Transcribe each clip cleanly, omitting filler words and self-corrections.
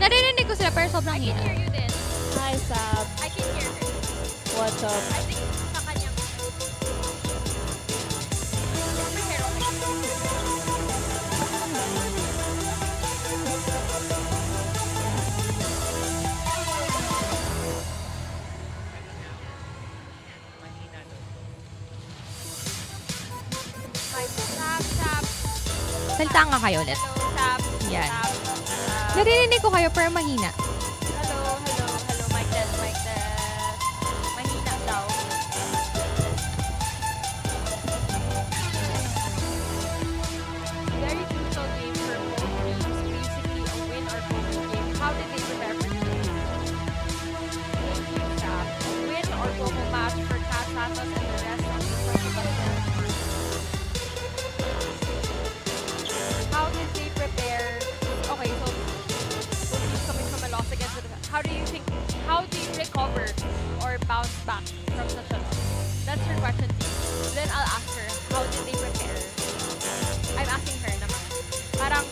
Naririnig ko sila pero sobrang I can hina. hear you din. Hi, Sab. I can hear her. What's up? I think sa kanya. Pero okay. Hi, Sap. Salita nga kayo ulit. Hello, Sap. Yan. Sap. Naririnig ko kayo pero mahina. Hello. Mic test. Mahina daw. Very crucial game for both teams. Basically a win or go game. How did they prepare for today? Thank you, Sap. A win or go match for Cat Santos and the rest of the Sebastian. How did they prepare? Okay, so both teams coming from a loss against the how do you recover or bounce back from such a loss? That's her question to you. Then I'll ask her, how did they prepare? I'm asking her naman. Parang,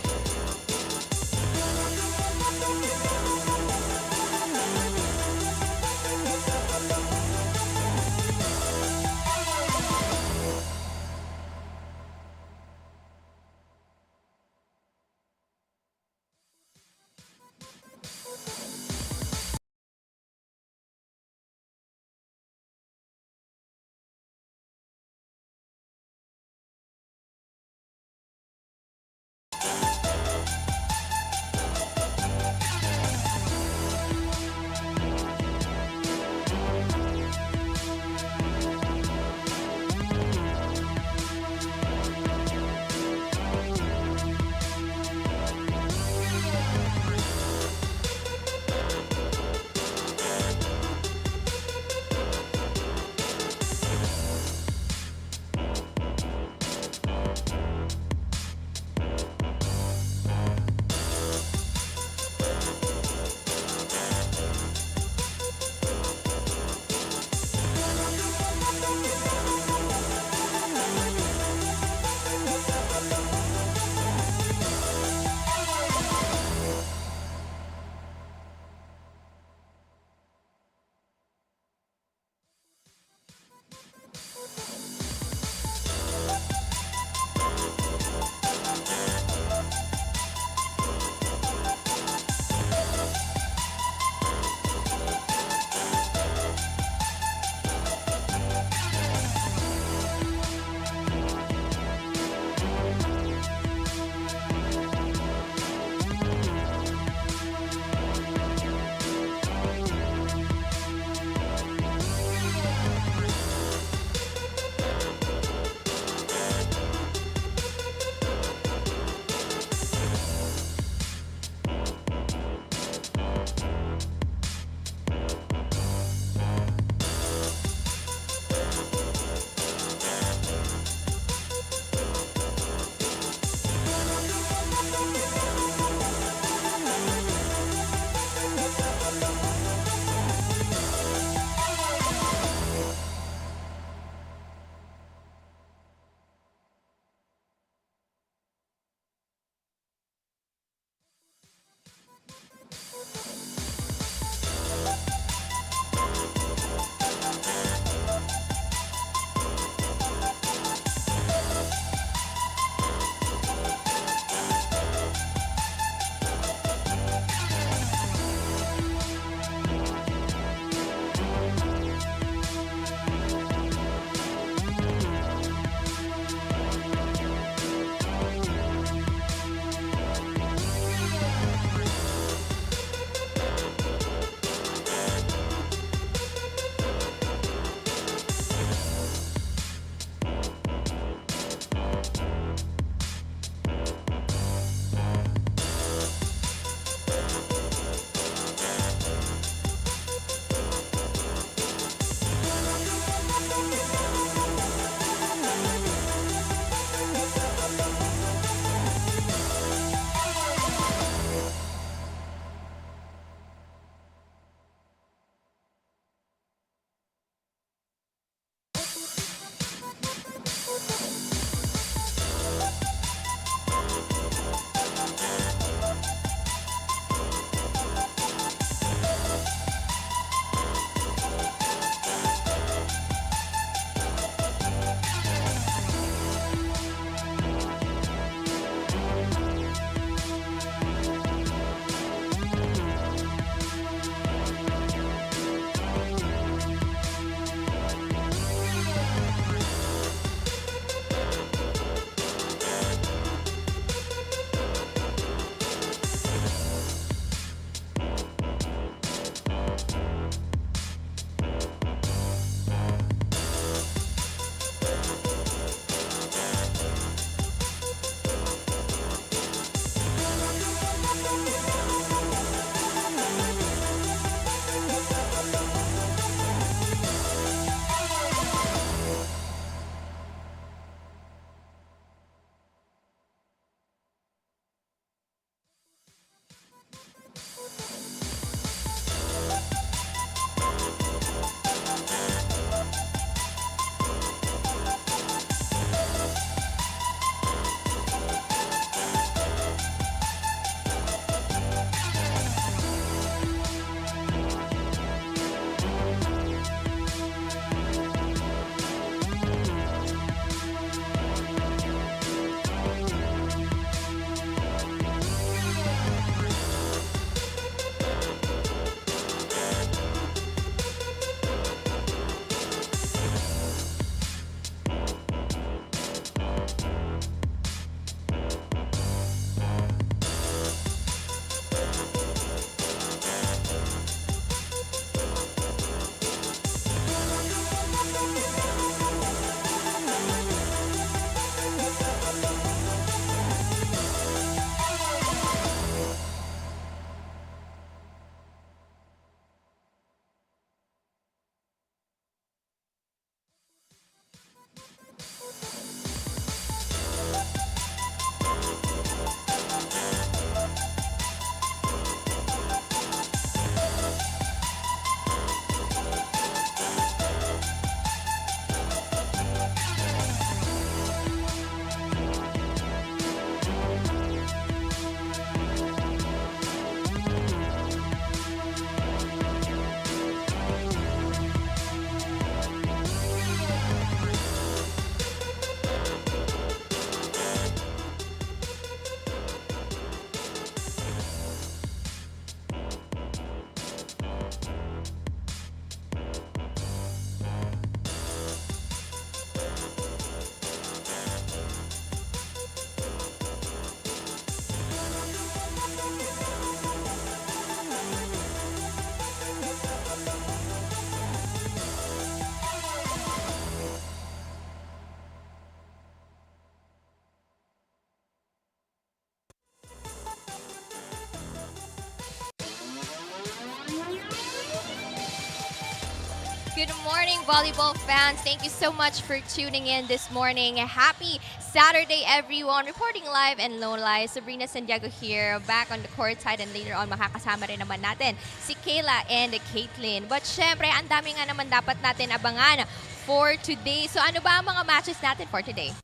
Good morning, volleyball fans. Thank you so much for tuning in this morning. Happy Saturday, everyone. Reporting live and low live. Sabrina Santiago here, back on the court side, and later on makakasama rin naman natin si Kayla and Caitlin. But syempre, ang dami nga naman dapat natin abangan for today. So ano ba ang mga matches natin for today?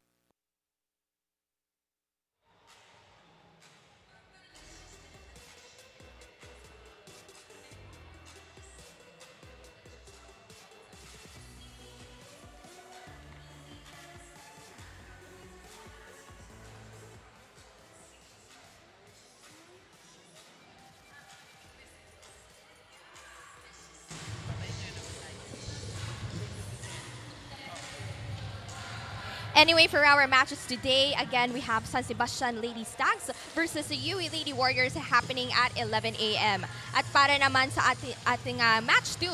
Anyway, for our matches today, again, we have San Sebastian Lady Stags versus the UE Lady Warriors happening at 11 a.m. At para naman sa ating match 2,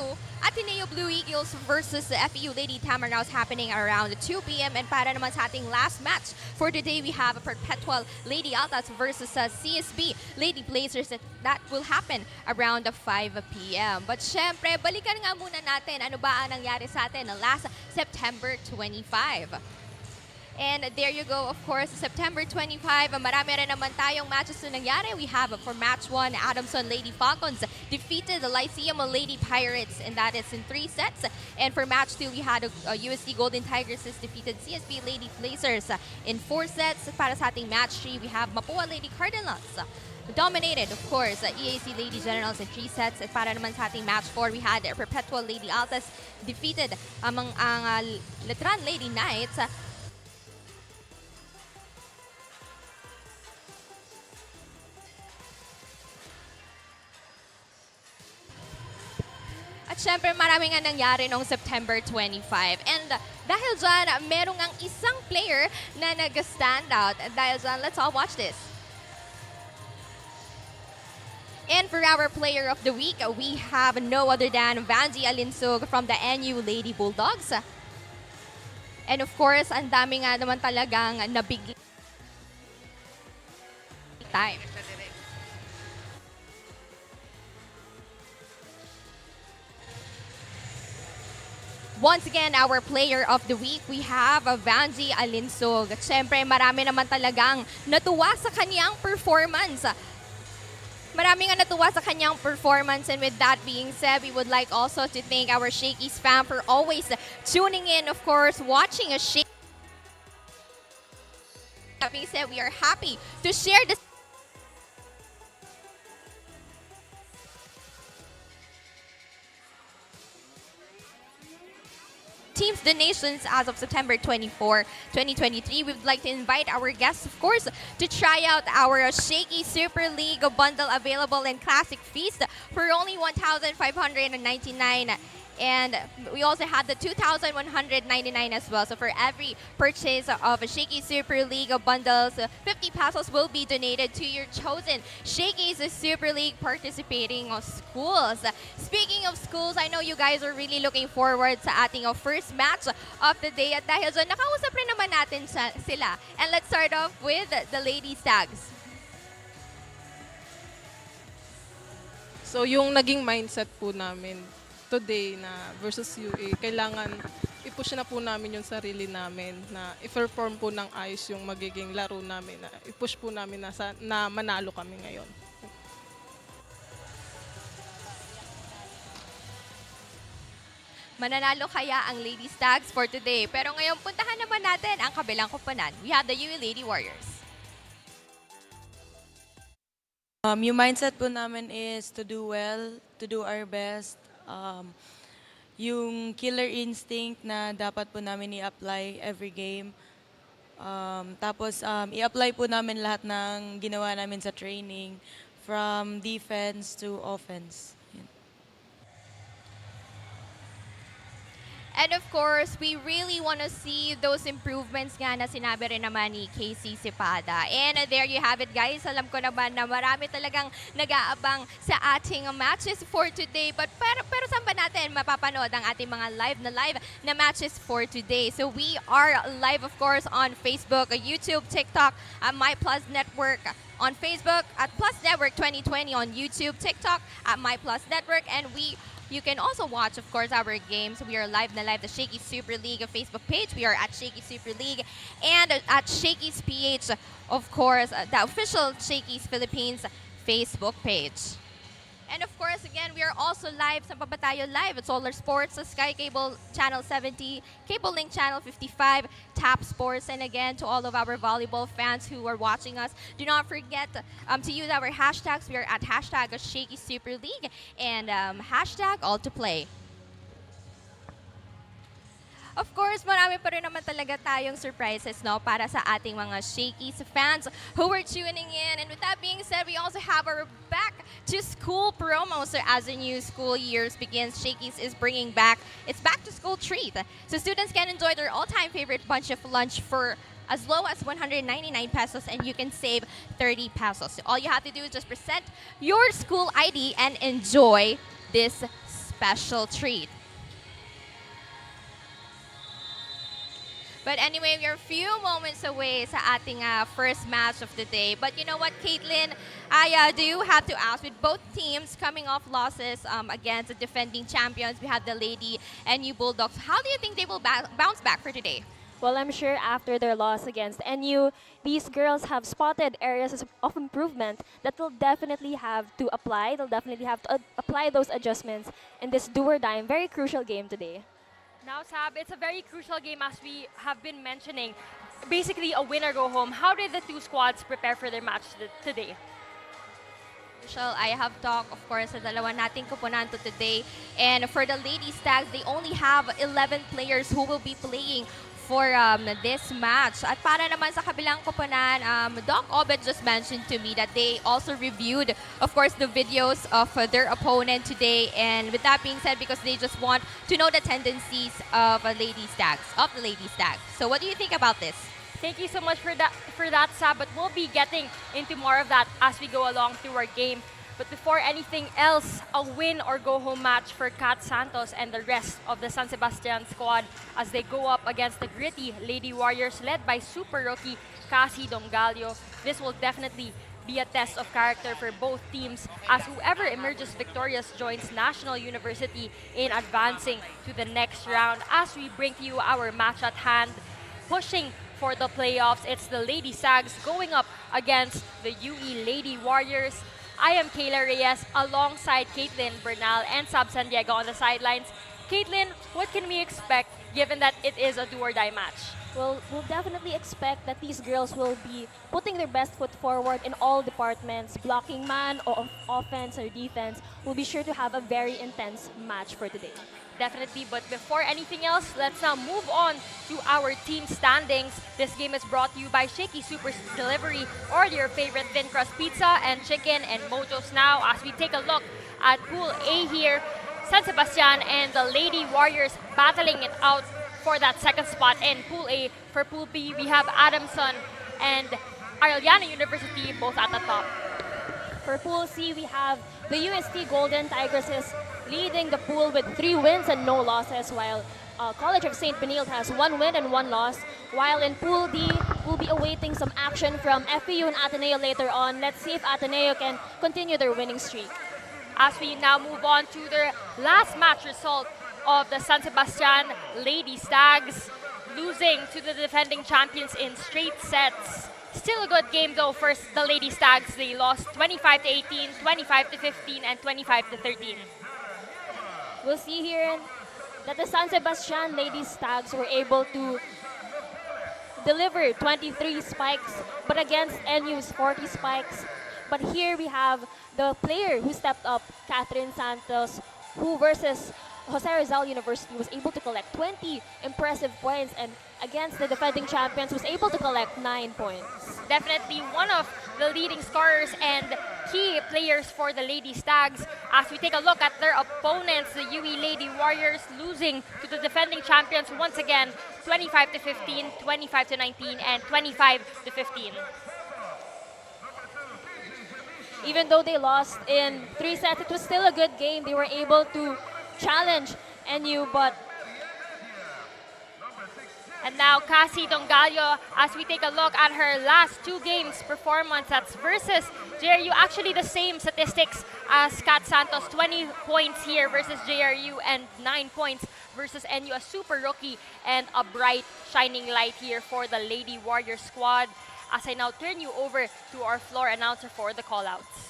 Ateneo Blue Eagles versus the FEU Lady Tamaraws happening around 2 p.m. And para naman sa ating last match for today, we have a Perpetual Lady Altas versus CSB Lady Blazers that will happen around 5 p.m. But syempre, balikan nga muna natin ano ba ang nangyari sa atin last September 25. And there you go, of course, September 25, marami rin naman tayong matches na nangyari. We have for match 1, Adamson Lady Falcons defeated the Lyceum Lady Pirates, and that is in 3 sets. And for match 2, we had USD Golden Tigresses defeated CSB Lady Blazers in 4 sets. Para sa ating match 3, we have Mapua Lady Cardinals dominated, of course, EAC Lady Generals in 3 sets. At para naman sa ating match 4, we had Perpetual Lady Altas defeated ang Letran Lady Knights. At syempre, marami nga nangyari noong September 25. And dahil dyan, merong ang isang player na nag-stand out. And dahil dyan, let's all watch this. And for our player of the week, we have no other than Vanzi Alinsug from the NU Lady Bulldogs. And of course, ang dami nga naman talagang nabigay time. Once again, our player of the week, we have Vanzi Alinsug. At syempre, marami naman talagang natuwa sa kanyang performance. Marami nga natuwa sa kanyang performance. And with that being said, we would like also to thank our Shakey's fan for always tuning in, of course, watching a Shakey. That being said, we are happy to share this team's donations as of September 24, 2023. We would like to invite our guests, of course, to try out our Shakey Super League bundle available in Classic Feast for only $1,599. And we also have the $2,199 as well. So for every purchase of a Shakey Super League bundles, 50 pesos will be donated to your chosen Shakey's Super League participating schools. Speaking of schools, I know you guys are really looking forward sa ating first match of the day. At dahil dyan, nakausap rin naman natin sila. And let's start off with the Lady Stags. So yung naging mindset po namin today na versus UA, kailangan i-push na po namin yung sarili namin na i-perform po ng ayos yung magiging laro namin, na i-push po namin na manalo kami ngayon. Mananalo kaya ang Lady Stags for today? Pero ngayon, puntahan naman natin ang kabilang koponan. We have the UE Lady Warriors. Yung mindset po namin is to do well, to do our best. Yung killer instinct na dapat po namin i-apply every game. Tapos i-apply po namin lahat ng ginawa namin sa training, from defense to offense. Yan. And of course, we really want to see those improvements nga na sinabi rin naman ni Casey Cepada. And there you have it, guys. Alam ko naman na marami talagang nag-aabang sa ating matches for today. But pero saan ba natin mapapanood ang ating mga live na matches for today? So we are live, of course, on Facebook, YouTube, TikTok, My Plus Network on Facebook, at Plus Network 2020 on YouTube, TikTok, at My Plus Network, and we You can also watch, of course, our games. We are live na live the Shakey Super League Facebook page. We are at Shakey Super League and at Shakey's PH, of course, the official Shakey's Philippines Facebook page. And of course, again, we are also live sa Papatayo Live at Solar Sports, sa Sky Cable Channel 70, Cable Link Channel 55, Tap Sports. And again, to all of our volleyball fans who are watching us, do not forget to use our hashtags. We are at hashtag Shakey Super League and hashtag All to Play. Of course, marami pa rin naman talaga tayong surprises, no, para sa ating mga Shakey's fans who are tuning in. And with that being said, we also have our back to school promo. So as the new school year begins, Shakey's is bringing back its back to school treat. So students can enjoy their all-time favorite bunch of lunch for as low as 199 pesos, and you can save 30 pesos. So all you have to do is just present your school ID and enjoy this special treat. But anyway, we are a few moments away sa ating first match of the day. But you know what, Caitlin, I do have to ask, with both teams coming off losses against the defending champions, we have the Lady NU Bulldogs. How do you think they will bounce back for today? Well, I'm sure after their loss against NU, these girls have spotted areas of improvement that they'll definitely have to apply. They'll definitely have to apply those adjustments in this do-or-die, very crucial game today. Now, Sab, it's a very crucial game as we have been mentioning. Basically, a winner go home. How did the two squads prepare for their match today? I have talked, of course, sa dalawa nating kuponanto today. And for the Lady Stags, they only have 11 players who will be playing for this match. At para naman sa kabilang koponan, Doc Obed just mentioned to me that they also reviewed, of course, the videos of their opponent today. And with that being said, because they just want to know the tendencies of the Lady Stags. So what do you think about this? Thank you so much for that, Sab. But we'll be getting into more of that as we go along through our game. But before anything else, a win or go home match for Kat Santos and the rest of the San Sebastian squad as they go up against the gritty Lady Warriors led by super rookie Cassie Dongalio. This will definitely be a test of character for both teams as whoever emerges victorious joins National University in advancing to the next round. As we bring to you our match at hand, pushing for the playoffs, it's the Lady Sags going up against the UE Lady Warriors. I am Kayla Reyes alongside Caitlin Bernal and Sab San Diego on the sidelines. Caitlin, what can we expect given that it is a do-or-die match? Well, we'll definitely expect that these girls will be putting their best foot forward in all departments. Blocking man or offense or defense will be sure to have a very intense match for today. Definitely, but before anything else, let's now move on to our team standings. This game is brought to you by Shakey Super Delivery. Order your favorite thin crust pizza and chicken and mojos now as we take a look at Pool A here. San Sebastian and the Lady Warriors battling it out for that second spot in Pool A. For Pool B, we have Adamson and Arellano University both at the top. For Pool C, we have the UST Golden Tigresses leading the pool with 3 wins and no losses, while College of St. Benilde has 1 win and 1 loss. While in Pool D, we'll be awaiting some action from FPU and Ateneo later on. Let's see if Ateneo can continue their winning streak. As we now move on to the last match result of the San Sebastian Lady Stags, losing to the defending champions in straight sets. Still a good game though for the Lady Stags. They lost 25-18, 25-15, and 25-13. We'll see here that the San Sebastian Lady Stags were able to deliver 23 spikes, but against NU's 40 spikes. But here we have the player who stepped up, Catherine Santos, who versus Jose Rizal University was able to collect 20 impressive points, and against the defending champions was able to collect 9 points. Definitely one of the leading scorers and key players for the Lady Stags. As we take a look at their opponents, the UE Lady Warriors losing to the defending champions once again, 25-15, 25-19, and 25-15. Even though they lost in 3 sets, it was still a good game. They were able to challenge NU, but And now Cassie Dongallo, as we take a look at her last 2 games performance, that's versus JRU. Actually the same statistics as Kat Santos, 20 points here versus JRU and 9 points versus NU. A super rookie and a bright shining light here for the Lady Warrior squad. As I now turn you over to our floor announcer for the callouts.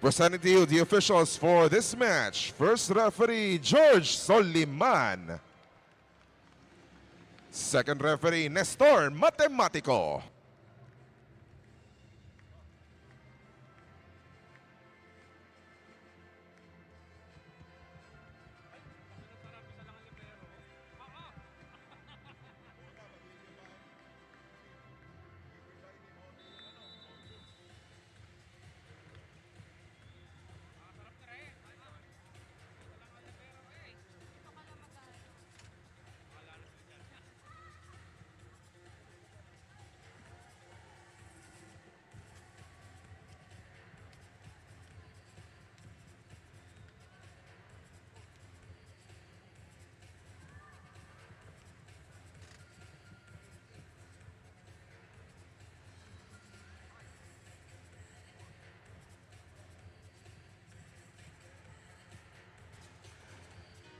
Presenting to you the officials for this match. First referee, George Soliman. Second referee, Nestor Matematico.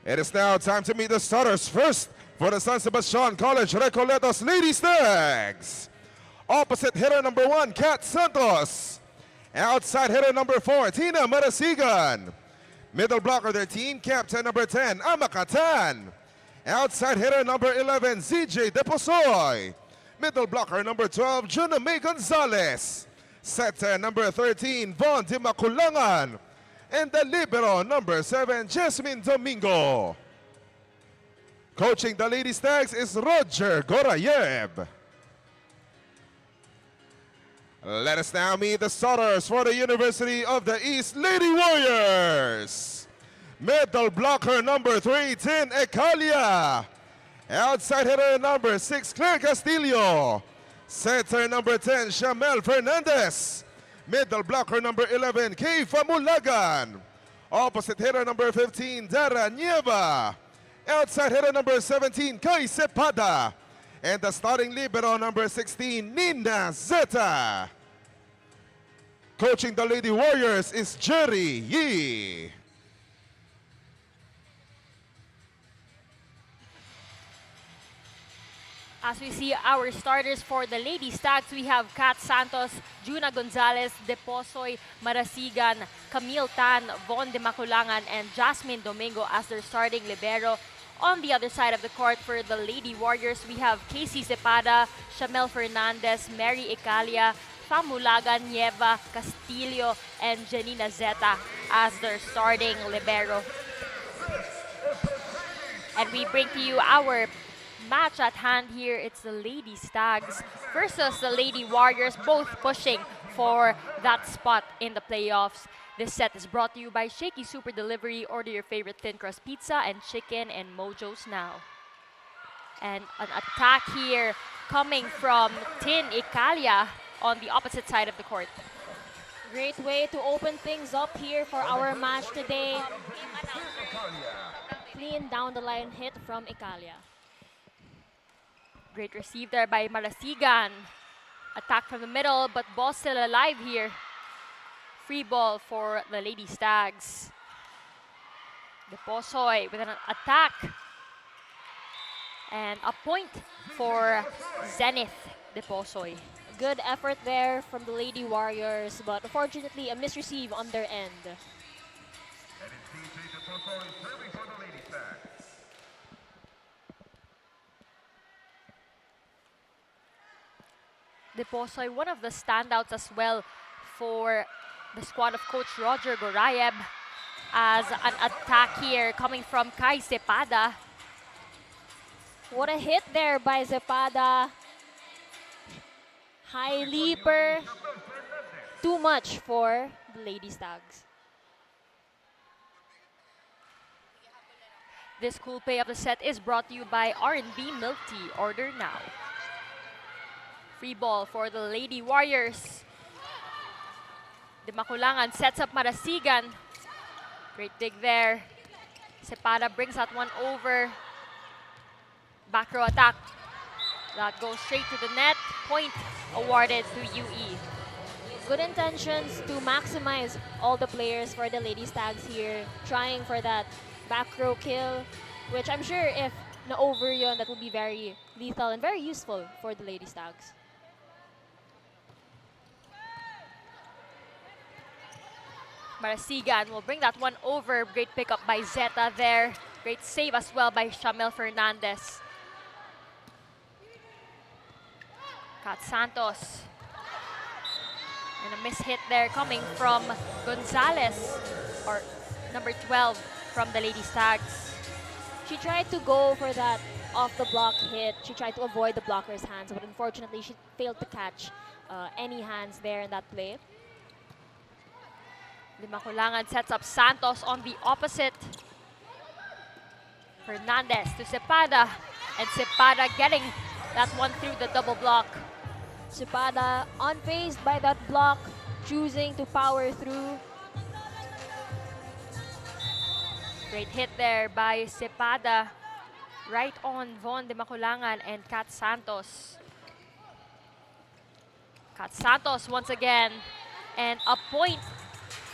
It is now time to meet the starters. First, for the San Sebastian College Recoletos Lady Stags. Opposite hitter number 1, Kat Santos. Outside hitter number 4, Tina Marasigan. Middle blocker 13, captain number 10, Amakatan. Outside hitter number 11, ZJ Deposoy. Middle blocker number 12, Juna May Gonzalez. Setter number 13, Von Dimakulangan. And the libero number 7, Jasmine Domingo. Coaching the Lady Stags is Roger Gorayev. Let us now meet the starters for the University of the East Lady Warriors. Middle blocker number 3, Tin Ecalia. Outside hitter number 6, Claire Castillo. Setter number 10, Shamel Fernandez. Middle blocker number 11, Kay Famulagan. Opposite hitter number 15, Dara Nieva. Outside hitter number 17, Kai Sepada. And the starting libero number 16, Nina Zeta. Coaching the Lady Warriors is Jerry Yee. As we see our starters for the Lady Stags, we have Kat Santos, Juna Gonzalez, Deposoy, Marasigan, Camille Tan, Von de Maculangan, and Jasmine Domingo as their starting libero. On the other side of the court for the Lady Warriors, we have Casey Zepada, Shamel Fernandez, Mary Ecalia, Famulagan, Nieva, Castillo, and Janina Zeta as their starting libero. And we bring to you our match at hand here. It's the Lady Stags versus the Lady Warriors, both pushing for that spot in the playoffs. This set is brought to you by Shakey Super Delivery. Order your favorite thin crust pizza and chicken and Mojo's now. And an attack here coming from Tin Ecalia on the opposite side of the court. Great way to open things up here for our match today. Clean down the line hit from Ecalia. Great receive there by Marasigan. Attack from the middle, but ball still alive here. Free ball for the Lady Stags. Deposoy with an attack. And a point for Zenith Deposoy. Good effort there from the Lady Warriors, but unfortunately a misreceive on their end. Deposoy, one of the standouts as well for the squad of Coach Roger Gorayev, as an attack here coming from Kai Zepada. What a hit there by Zepada. High leaper. Too much for the Lady Stags. This cool play of the set is brought to you by R&B Milk Tea. Order now. Free ball for the Lady Warriors. Dimakulangan sets up Marasigan. Great dig there. Sepada brings that one over. Back row attack. That goes straight to the net. Point awarded to UE. Good intentions to maximize all the players for the Lady Stags here, trying for that back row kill, which I'm sure if na-over yun, that will be very lethal and very useful for the Lady Stags. Marasigan will bring that one over. Great pickup by Zeta there. Great save as well by Shamel Fernandez. Kat Santos. And a miss hit there coming from Gonzalez, or number 12 from the Lady Stags. She tried to go for that off-the-block hit. She tried to avoid the blocker's hands, but unfortunately, she failed to catch any hands there in that play. Dimakulangan sets up Santos on the opposite. Fernandez to Sepada, and Sepada getting that one through the double block. Sepada unfazed by that block, choosing to power through. Great hit there by Sepada. Right on Von Dimakulangan and Kat Santos. Kat Santos once again. And a point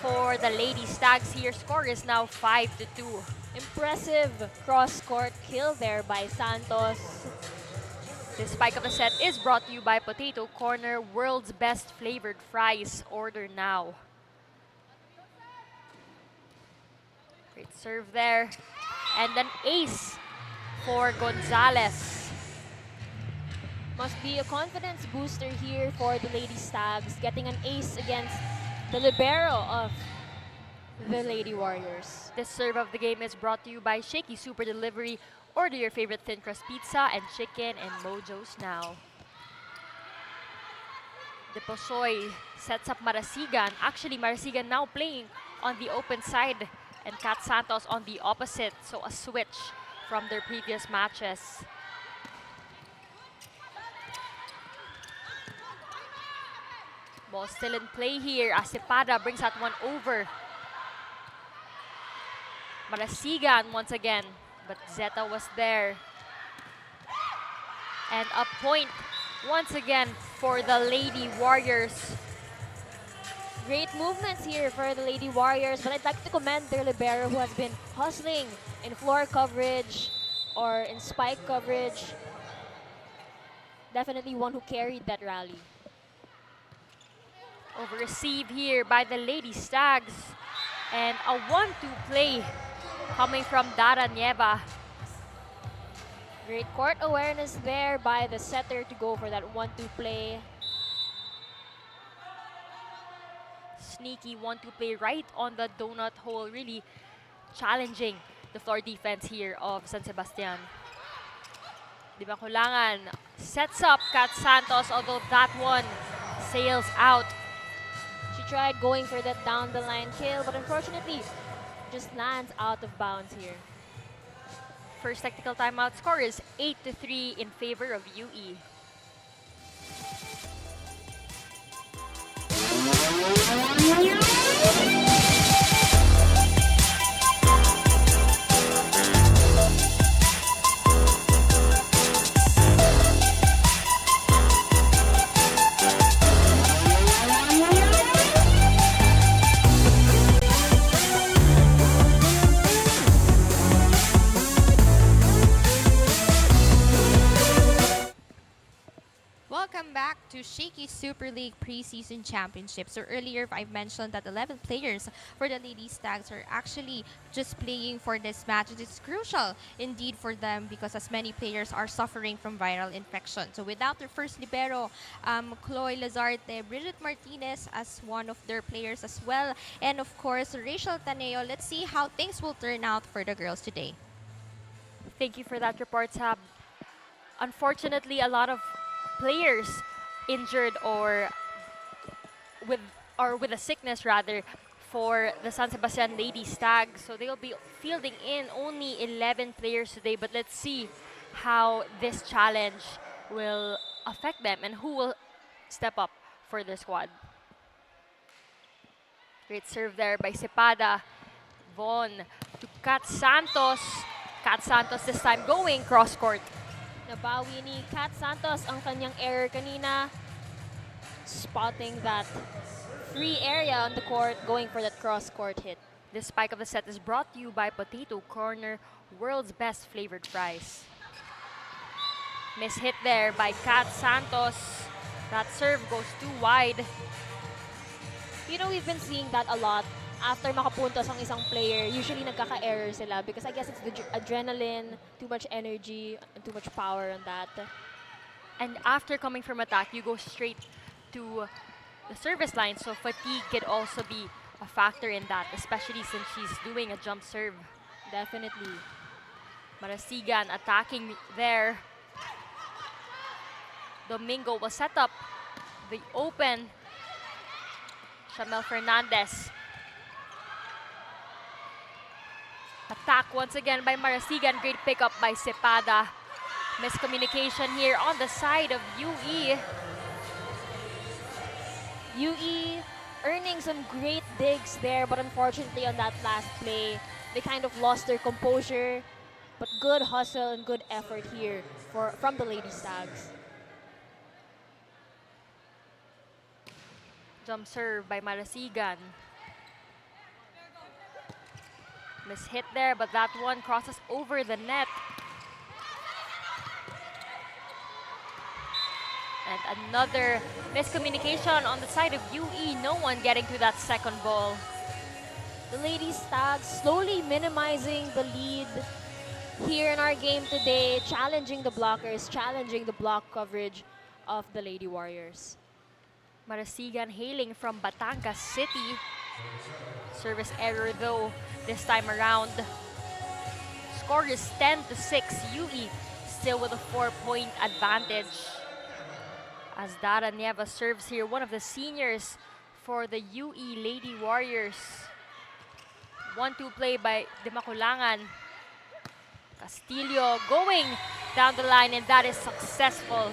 for the Lady Stags here. Score is now 5-2. Impressive cross-court kill there by Santos. This spike of the set is brought to you by Potato Corner, world's best flavored fries. Order now. Great serve there. And an ace for Gonzalez. Must be a confidence booster here for the Lady Stags, getting an ace against the libero of the Lady Warriors. This serve of the game is brought to you by Shakey Super Delivery. Order your favorite thin crust pizza and chicken and Mojo's now. De Posoy sets up Marasigan. Actually, Marasigan now playing on the open side and Kat Santos on the opposite. So a switch from their previous matches. Ball still in play here as Sepada brings that one over. Marasigan once again, but Zeta was there. And a point once again for the Lady Warriors. Great movements here for the Lady Warriors, but I'd like to commend their libero who has been hustling in floor coverage or in spike coverage. Definitely one who carried that rally. Over receive here by the Lady Stags. And a 1-2 play coming from Dara Nieva. Great court awareness there by the setter to go for that 1-2 play. Sneaky 1-2 play right on the donut hole, really challenging the floor defense here of San Sebastian. Dimakulangan sets up Kat Santos, although that one sails out. She tried going for that down the line kill, but unfortunately just lands out of bounds here. First technical timeout score is 8-3 in favor of UE. Welcome back to Shakey Super League Preseason Championship. So earlier I've mentioned that 11 players for the Lady Stags are actually just playing for this match. It is crucial indeed for them because as many players are suffering from viral infection. So without their first libero, Chloe Lazarte, Bridget Martinez as one of their players as well, and of course Rachel Taneo. Let's see how things will turn out for the girls today. Thank you for that report, Sab. Unfortunately, a lot of players injured or with a sickness rather for the San Sebastian Lady Stags. So they'll be fielding in only 11 players today, but let's see how this challenge will affect them and who will step up for their squad. Great serve there by Cepada. Von to Kat Santos. Kat Santos this time going cross court. Nabawi ni Kat Santos ang kanyang error kanina. Spotting that free area on the court, going for that cross-court hit. This spike of the set is brought to you by Potato Corner, world's best flavored fries. Miss hit there by Kat Santos. That serve goes too wide. You know, we've been seeing that a lot. After makapuntos ang isang player, usually nagkaka-error sila because I guess it's the adrenaline, too much energy, and too much power on that. And after coming from attack, you go straight to the service line, so fatigue could also be a factor in that, especially since she's doing a jump serve. Definitely. Marasigan attacking there. Domingo will set up the open. Shamel Fernandez. Attack once again by Marasigan. Great pickup by Cepada. Miscommunication here on the side of UE. UE earning some great digs there, but unfortunately on that last play, they kind of lost their composure. But good hustle and good effort here from the Lady Stags. Jump serve by Marasigan. Miss hit there, but that one crosses over the net. And another miscommunication on the side of UE. No one getting to that second ball. The Lady Stags slowly minimizing the lead here in our game today, challenging the blockers, challenging the block coverage of the Lady Warriors. Marasigan hailing from Batangas City. Service error though this time around. Score is 10-6. UE still with a 4-point advantage. As Dara Nieva serves here, one of the seniors for the UE Lady Warriors. 1-2 play by Dimaculangan. Castillo going down the line, and that is successful.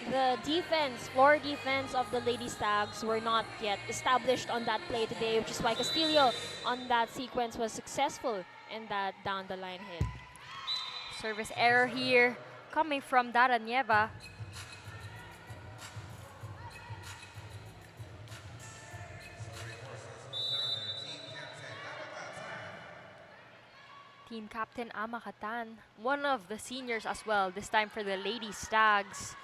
The defense, floor defense of the Lady Stags were not yet established on that play today, which is why Castillo on that sequence was successful in that down the line hit. Service error here coming from Dara Nieva. Team Captain Amakatan, one of the seniors as well, this time for the Lady Stags.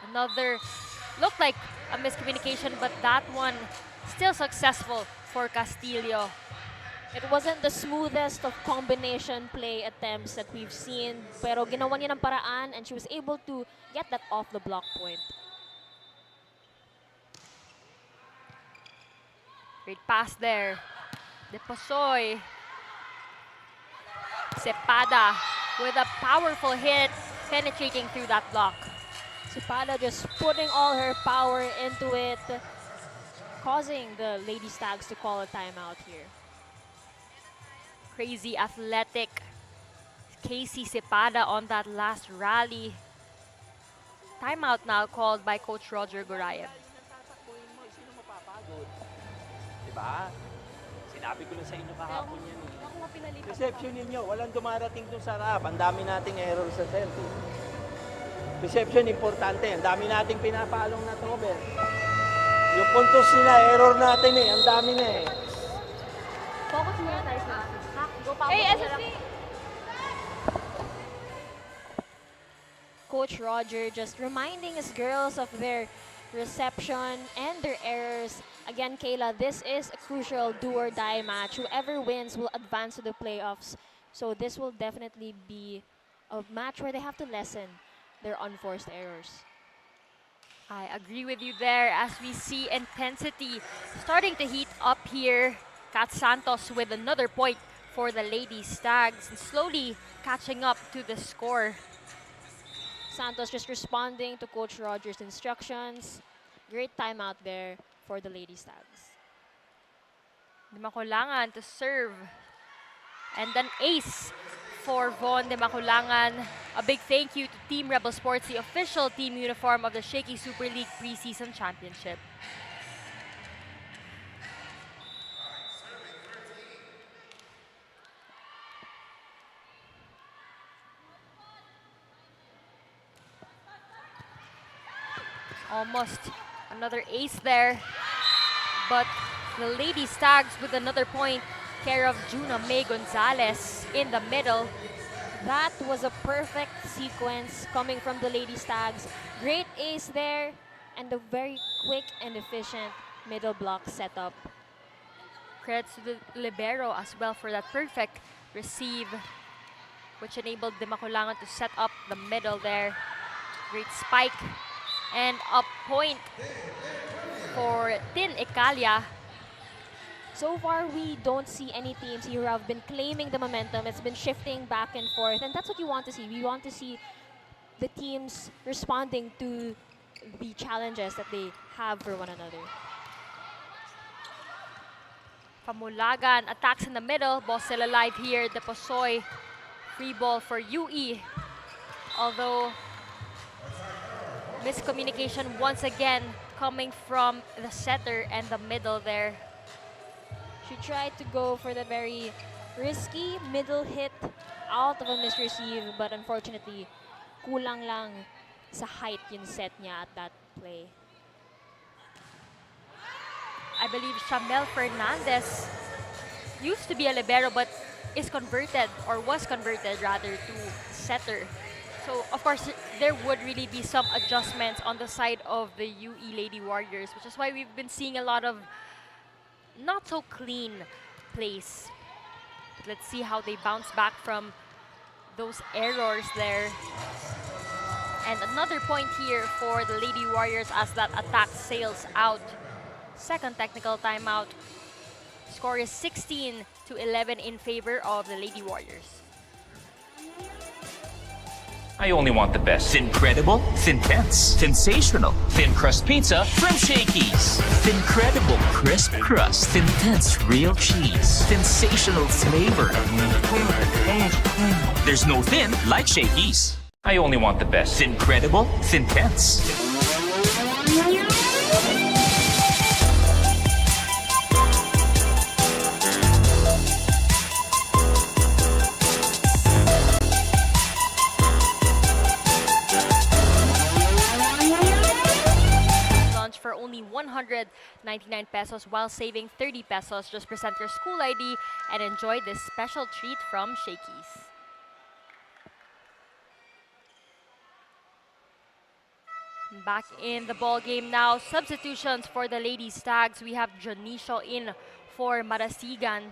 Another, looked like a miscommunication, but that one still successful for Castillo. It wasn't the smoothest of combination play attempts that we've seen, pero ginawa niya ng paraan and she was able to get that off the block point. Great pass there. De Posoy. Cepada with a powerful hit, penetrating through that block. Cepada just putting all her power into it, causing the Lady Stags to call a timeout here. Crazy athletic Casey Cepada on that last rally. Timeout now called by Coach Roger Gorayev. Diba? Sinabi ko na sa inyo kahapon yan eh. Reception ninyo, walang dumarating dun sa rap. Ang dami nating error sa set. Reception importante, ang dami nating pinapalong na trouble. Yung puntos nila, error natin eh, ang dami na eh. Focus muna tayo sa Hey, SSC! Coach Roger just reminding his girls of their reception and their errors. Again, Kayla, this is a crucial do-or-die match. Whoever wins will advance to the playoffs. So this will definitely be a match where they have to lessen their unforced errors. I agree with you there as we see intensity starting to heat up here. Kat Santos with another point for the Lady Stags and slowly catching up to the score. Santos just responding to Coach Roger's instructions. Great timeout there for the Lady Stags. Dimaculangan to serve. And an ace for Von Dimaculangan. A big thank you to Team Rebel Sports, the official team uniform of the Shakey Super League Preseason Championship. Almost another ace there, but the Lady Stags with another point, care of Juna May Gonzalez in the middle. That was a perfect sequence coming from the Lady Stags. Great ace there and a very quick and efficient middle block setup. Credits to the libero as well for that perfect receive, which enabled the Maculangan to set up the middle there. Great spike and a point for Tin Ikalia. So far, we don't see any teams here who have been claiming the momentum. It's been shifting back and forth, and that's what you want to see. We want to see the teams responding to the challenges that they have for one another. Pamulagan attacks in the middle. Ball still alive here. De Posoy, free ball for UE. Although miscommunication once again coming from the setter and the middle there. She tried to go for the very risky middle hit out of a misreceive, but unfortunately, kulang lang sa height yung set niya at that play. I believe Shamel Fernandez used to be a libero but is converted, or was converted rather, to setter. So of course there would really be some adjustments on the side of the UE Lady Warriors, which is why we've been seeing a lot of not so clean plays. Let's see how they bounce back from those errors there. And another point here for the Lady Warriors as that attack sails out. Second technical timeout. Score is 16-11 in favor of the Lady Warriors. I only want the best. Incredible, Thin-Tense, sensational, thin crust pizza from Shakey's. Incredible crisp crust, Thin-Tense real cheese, sensational flavor. There's no thin like Shakey's. I only want the best. Incredible, Thin-Tense. For only 199 pesos while saving 30 pesos. Just present your school ID and enjoy this special treat from Shakey's. Back in the ball game now. Substitutions for the Lady Stags. We have Janicio in for Marasigan.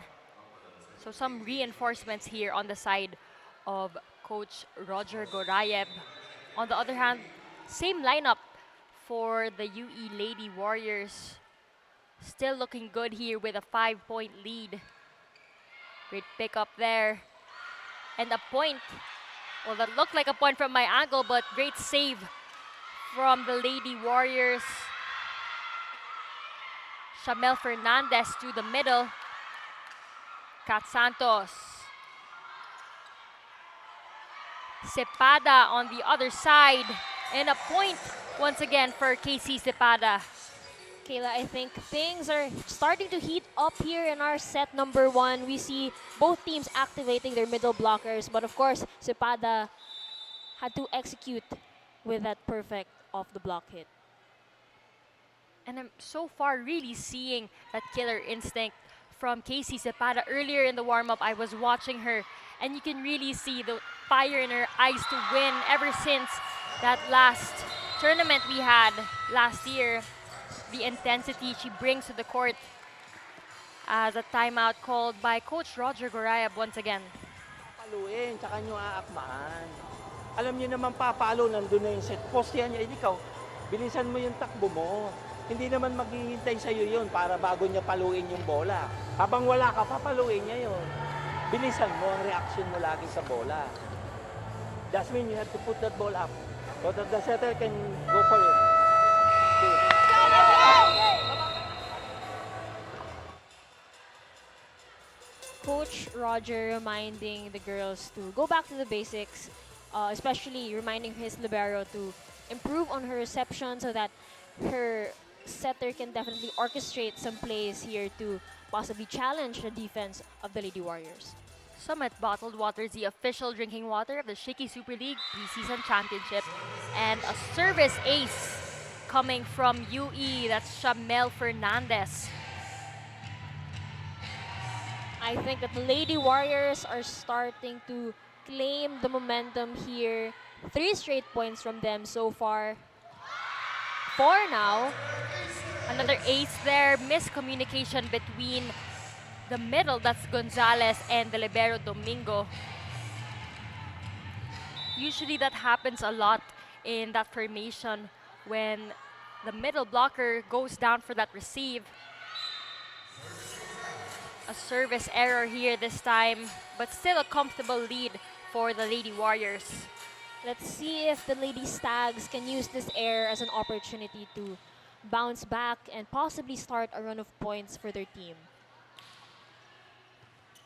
So some reinforcements here on the side of Coach Roger Gorayev. On the other hand, same lineup for the UE Lady Warriors. Still looking good here with a 5-point lead. Great pick up there. And a point. Well, that looked like a point from my angle, but great save from the Lady Warriors. Shamel Fernandez to the middle. Kat Santos. Cepada on the other side. And a point once again for KC Cepada. Kayla, I think things are starting to heat up here in our set number 1. We see both teams activating their middle blockers, but of course, Cepada had to execute with that perfect off the block hit. And I'm so far really seeing that killer instinct from Casey Cepada. Earlier in the warm-up, I was watching her, and you can really see the fire in her eyes to win ever since that last tournament we had last year. The intensity she brings to the court as a timeout called by Coach Roger Gorayev once again. Papaluin, tsaka nyo aakmaan. Alam nyo naman papalo, nandun na yung set. Postehan niya, ikaw, bilisan mo yung takbo mo. Hindi naman maghihintay sa'yo yun para bago niya paluin yung bola. Habang wala ka, papaluin niya yun. Bilisan mo ang reaction mo lagi sa bola. Jasmine, you have to put that ball up so that the setter can go for it. Okay. Coach Roger reminding the girls to go back to the basics, especially reminding his libero to improve on her reception so that her setter can definitely orchestrate some plays here to possibly challenge the defense of the Lady Warriors. Summit Bottled Water is the official drinking water of the Shakey Super League Preseason Championship. And a service ace coming from UE, that's Shamel Fernandez. I think that the Lady Warriors are starting to claim the momentum here. 3 straight points from them so far. 4 now. Another ace there, miscommunication between the middle, that's Gonzalez, and the libero Domingo. Usually that happens a lot in that formation when the middle blocker goes down for that receive. A service error here this time, but still a comfortable lead for the Lady Warriors. Let's see if the Lady Stags can use this error as an opportunity to bounce back and possibly start a run of points for their team.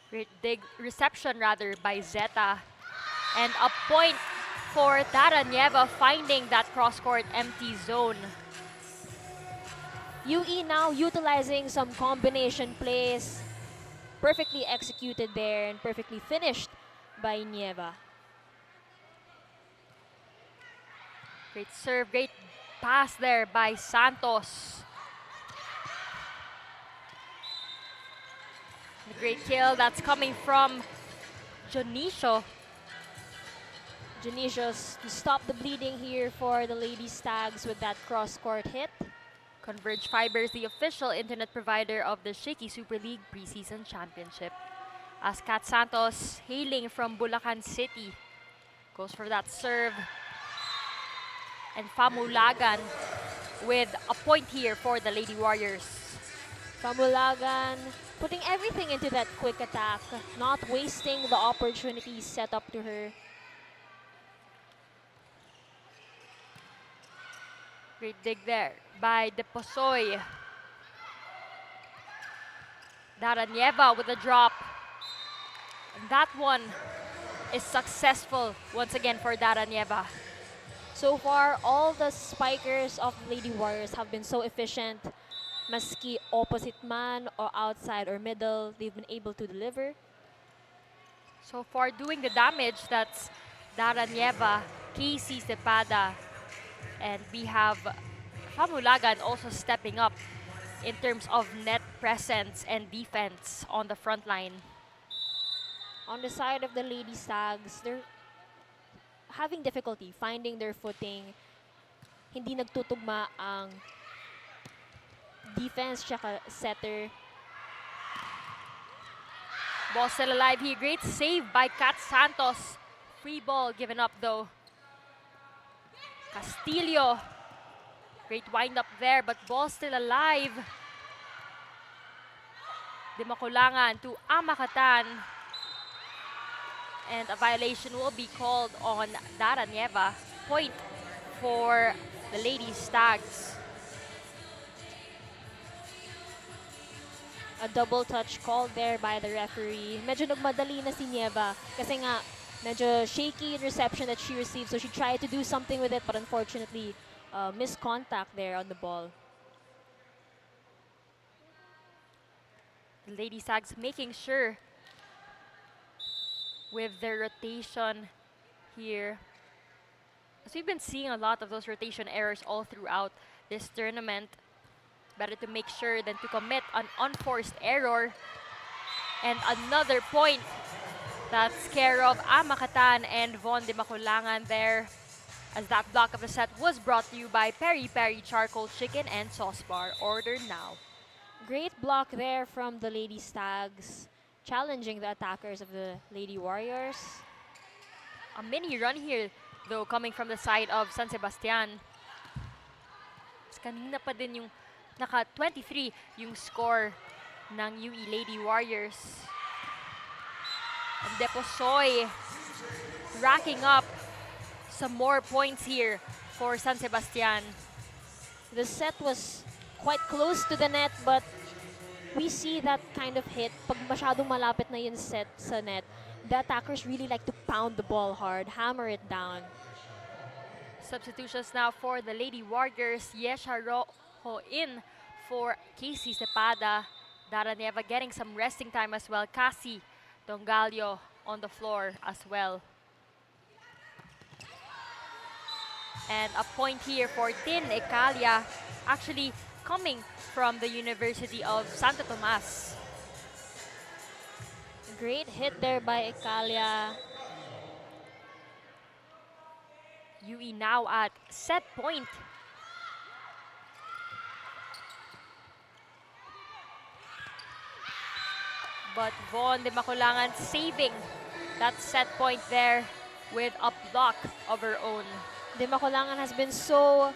Great dig reception rather by Zeta. And a point for Tara Nieva finding that cross-court empty zone. UE now utilizing some combination plays. Perfectly executed there and perfectly finished by Nieva. Great serve, great pass there by Santos. The great kill that's coming from Jonicio. Janicius to stop the bleeding here for the Lady Stags with that cross-court hit. Converge Fibers, the official internet provider of the Shakey Super League Preseason Championship. As Kat Santos, hailing from Bulacan City, goes for that serve. And Famulagan with a point here for the Lady Warriors. Famulagan putting everything into that quick attack, not wasting the opportunities set up to her. Great dig there by De Posoy. Daranieva with a drop. And that one is successful once again for Daranieva. So far, all the spikers of Lady Warriors have been so efficient. Maski opposite man or outside or middle, they've been able to deliver. So far doing the damage, that's Daranieva, Casey Cepada, and we have Famulagan also stepping up in terms of net presence and defense on the front line. On the side of the Lady Stags, they're having difficulty finding their footing. Hindi nagtutugma ang defense tsaka setter. Ball still alive here. Great save by Kat Santos. Free ball given up though. Castillo. Great wind up there, but ball still alive. Dimakulangan to Amakatan. And a violation will be called on Daranieva. Point for the Lady Stags. A double touch called there by the referee. Medyo nagmadali na si Nieva kasi nga medyo shaky in reception that she received, so she tried to do something with it but unfortunately missed contact there on the ball. The Lady Stags making sure with their rotation here. As we've been seeing a lot of those rotation errors all throughout this tournament. Better to make sure than to commit an unforced error. And another point. That's care of Amakatan and Von Dimakulangan there. As that block of the set was brought to you by Peri Peri Charcoal Chicken and Sauce Bar. Order now. Great block there from the Lady Stags, challenging the attackers of the Lady Warriors. A mini run here though coming from the side of San Sebastian. Kanina pa din yung naka 23 yung score ng UE Lady Warriors. And Deposoy racking up some more points here for San Sebastian. The set was quite close to the net, but we see that kind of hit. Pag masyadong malapit na yung set sa net, the attackers really like to pound the ball hard, hammer it down. Substitutions now for the Lady Warriors. Yesha Rojo in for Casey Cepada. Dara Nieva getting some resting time as well. Cassie Dongalio on the floor as well. And a point here for Tin Ecalia, actually coming from the University of Santo Tomas. Great hit there by Ekalia. UE now at set point. But Von de Maculangan saving that set point there with a block of her own. De Maculangan has been so...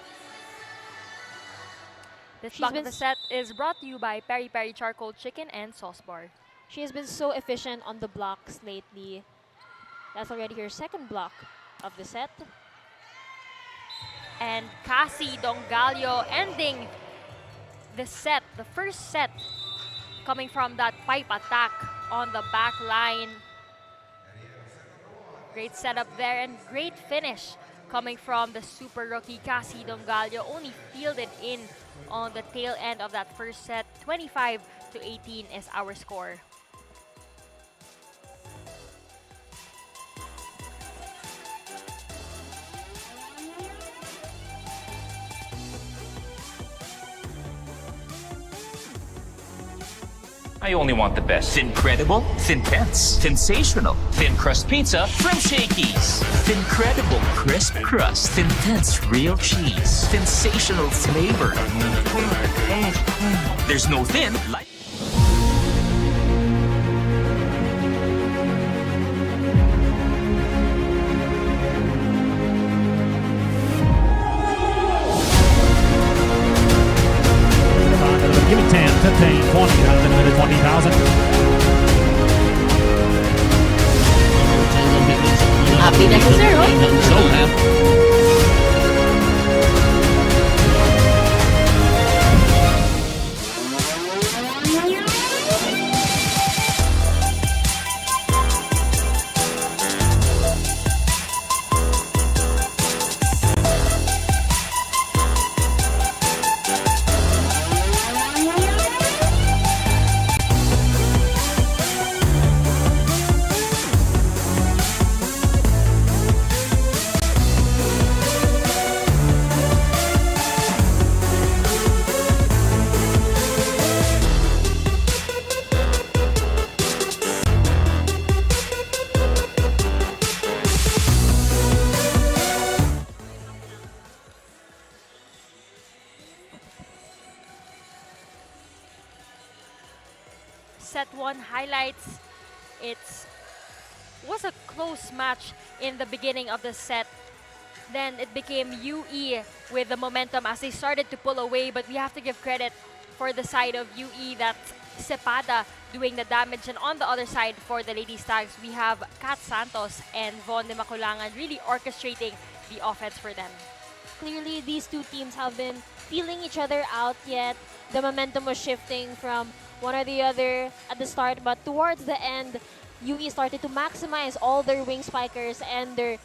This She's block been of the set is brought to you by Peri Peri Charcoal Chicken and Sauce Bar. She has been so efficient on the blocks lately. That's already her second block of the set. And Cassie Dongalio ending the set, the first set, coming from that pipe attack on the back line. Great setup there and great finish coming from the super rookie Cassie Dongalio. Only fielded in on the tail end of that first set. 25-18 is our score. I only want the best. Thincredible, Thintense, sensational, thin crust pizza from Shakey's. Thincredible crisp crust, Thintense real cheese, sensational flavor. There's no thin like. Give me 10, 15, 20, 20,000. Happy na si Sir, oh. Set 1 highlights. It was a close match in the beginning of the set. Then it became UE with the momentum as they started to pull away, but we have to give credit for the side of UE that Cepada doing the damage, and on the other side for the Lady Stags, we have Kat Santos and Von de Maculangan really orchestrating the offense for them. Clearly, these two teams have been feeling each other out yet. The momentum was shifting from one or the other at the start, but towards the end, UE started to maximize all their wing spikers and their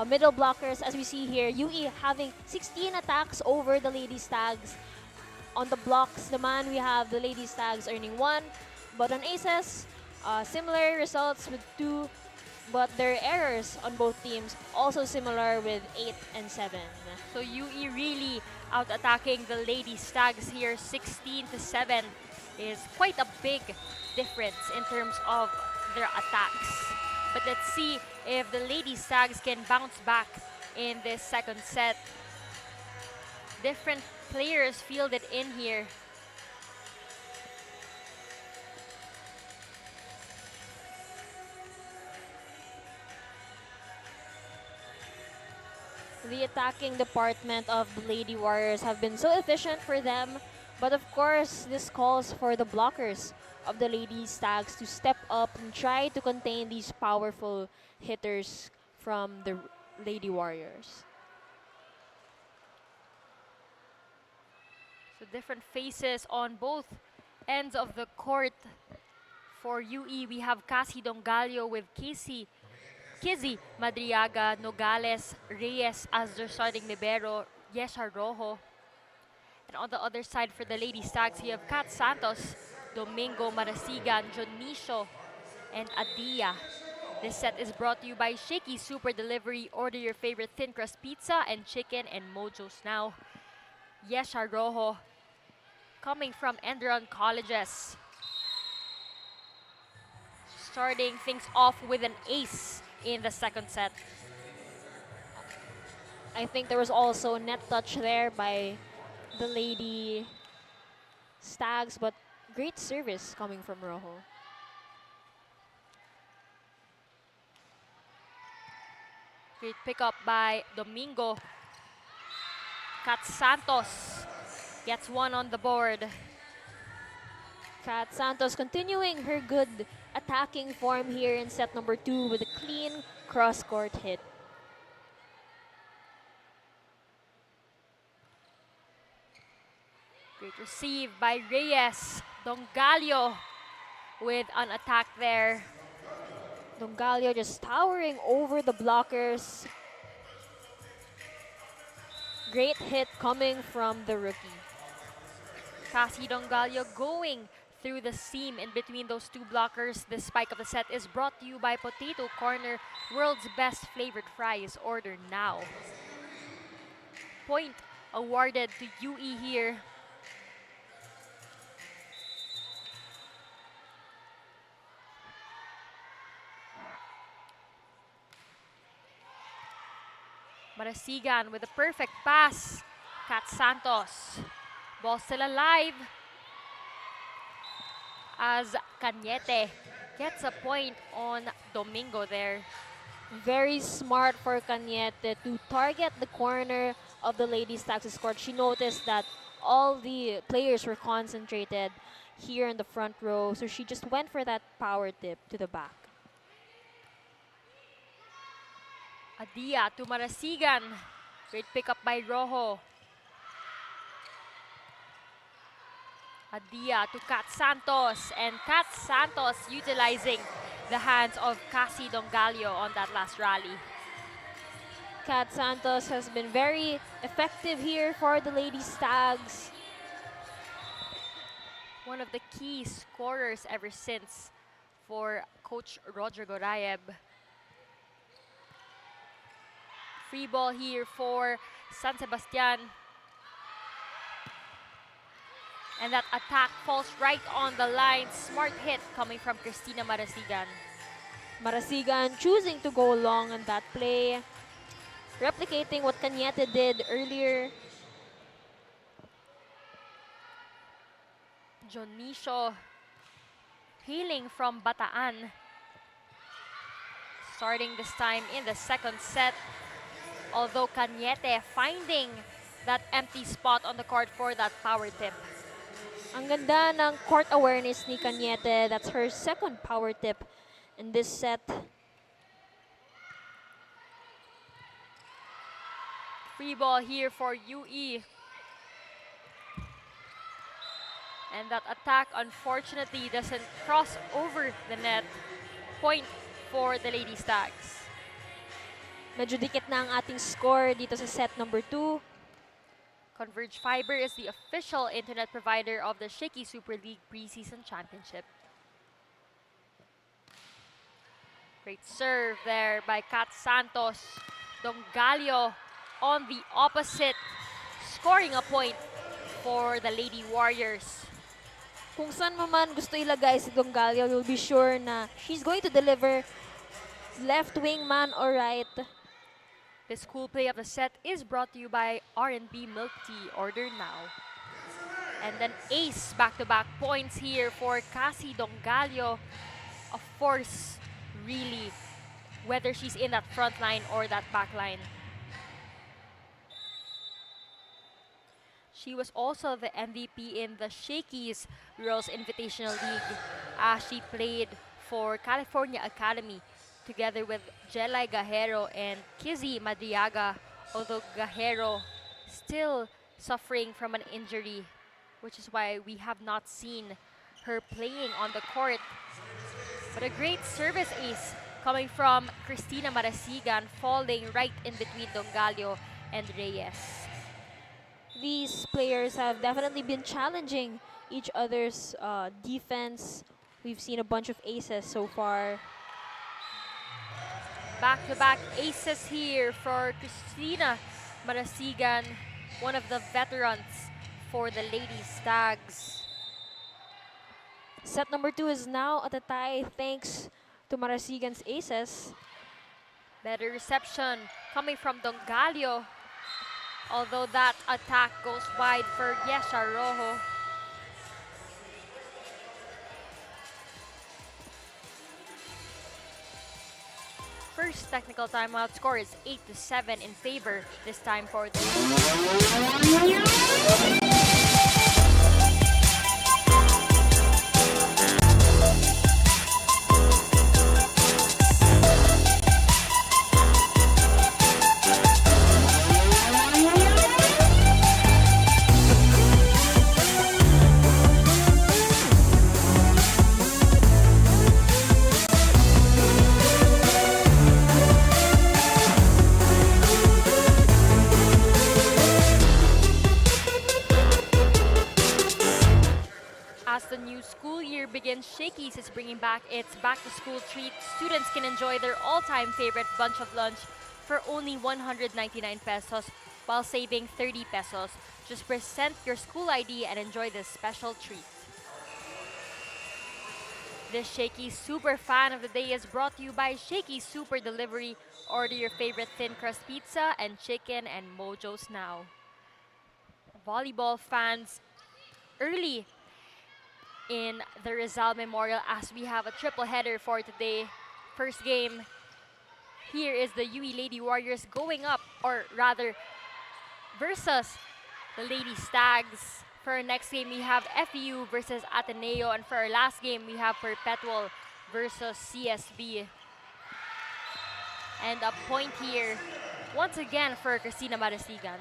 middle blockers. As we see here, UE having 16 attacks over the Lady Stags. On the blocks naman, we have the Lady Stags earning 1, but on aces, similar results with 2, but their errors on both teams also similar with 8 and 7. So UE really out-attacking the Lady Stags here. 16-7 is quite a big difference in terms of their attacks. But let's see if the Lady Stags can bounce back in this second set. Different players fielded in here. The attacking department of the Lady Warriors have been so efficient for them, but of course, this calls for the blockers of the Lady Stags to step up and try to contain these powerful hitters from the Lady Warriors. So different faces on both ends of the court For UE, we have Cassie Dongallo with Kizzy Madriaga, Nogales, Reyes as their starting libero, Yesha Rojo. And on the other side for the Lady Stags, you have Kat Santos, Domingo Marasigan, Jonicio, and Adia. This set is brought to you by Shakey Super Delivery. Order your favorite thin crust pizza and chicken and Mojo's now. Yesha Rojo coming from Enderon Colleges. Starting things off with an ace in the second set. I think there was also a net touch there by the Lady Stags, but great service coming from Rojo. Great pickup by Domingo. Kat Santos gets one on the board. Kat Santos continuing her good attacking form here in set number 2 with a clean cross-court hit. Great receive by Reyes. Dongallo with an attack there. Dongallo just towering over the blockers. Great hit coming from the rookie. Cassie Dongallo going through the seam in between those two blockers. This spike of the set is brought to you by Potato Corner, world's best flavored fries. Order now. Point awarded to UE here. Marasigan with a perfect pass. Kat Santos. Ball still alive. As Cañete gets a point on Domingo there. Very smart for Cañete to target the corner of the Lady Stags' court. She noticed that all the players were concentrated here in the front row, so she just went for that power tip to the back. Adia to Marasigan. Great pickup by Rojo. Adia to Kat Santos. And Kat Santos utilizing the hands of Cassie Dongallo on that last rally. Kat Santos has been very effective here for the Lady Stags. One of the key scorers ever since for Coach Roger Gorayev. Free ball here for San Sebastian. And that attack falls right on the line. Smart hit coming from Cristina Marasigan. Marasigan choosing to go long on that play, replicating what Cañete did earlier. Jonicio hailing from Bataan. Starting this time in the second set. Although Cañete finding that empty spot on the court for that power tip. Ang ganda ng court awareness ni Cañete. That's her second power tip in this set. Free ball here for UE. And that attack unfortunately doesn't cross over the net. Point for the Lady Stags. Medyo dikit na ang ating score dito sa set number 2. Converge Fiber is the official internet provider of the Shakey Super League Preseason Championship. Great serve there by Kat Santos. Dongallo on the opposite, scoring a point for the Lady Warriors. Kung saan mo man gusto ilagay si Dongallo, you'll be sure na she's going to deliver left wing man or right. This cool play of the set is brought to you by R&B Milk Tea. Order now. And then ace back-to-back points here for Cassie Dongallo. A force, really, whether she's in that front line or that back line. She was also the MVP in the Shakey's Girls Invitational League as she played for California Academy together with Jelay Gajero and Kizzy Madriaga, although Gajero still suffering from an injury, which is why we have not seen her playing on the court But a great service ace coming from Cristina Marasigan, falling right in between Dongalio and Reyes. These players have definitely been challenging each other's defense. We've seen a bunch of aces so far. Back-to-back aces here for Cristina Marasigan, one of the veterans for the Lady Stags. Set number 2 is now at a tie thanks to Marasigan's aces. Better reception coming from Dongalio. Although that attack goes wide for Yesha Rojo. First technical timeout score is 8-7 in favor this time for the As the new school year begins, Shakey's is bringing back its back-to-school treat. Students can enjoy their all-time favorite bunch of lunch for only 199 pesos while saving 30 pesos. Just present your school ID and enjoy this special treat. This Shakey Super Fan of the Day is brought to you by Shakey Super Delivery. Order your favorite thin crust pizza and chicken and mojos now. Volleyball fans, early in the Rizal Memorial as we have a triple header for today. First game, here is the UE Lady Warriors going up, or rather versus the Lady Stags. For our next game, we have FEU versus Ateneo, and for our last game, we have Perpetual versus CSB. And a point here, once again, for Cristina Marasigan.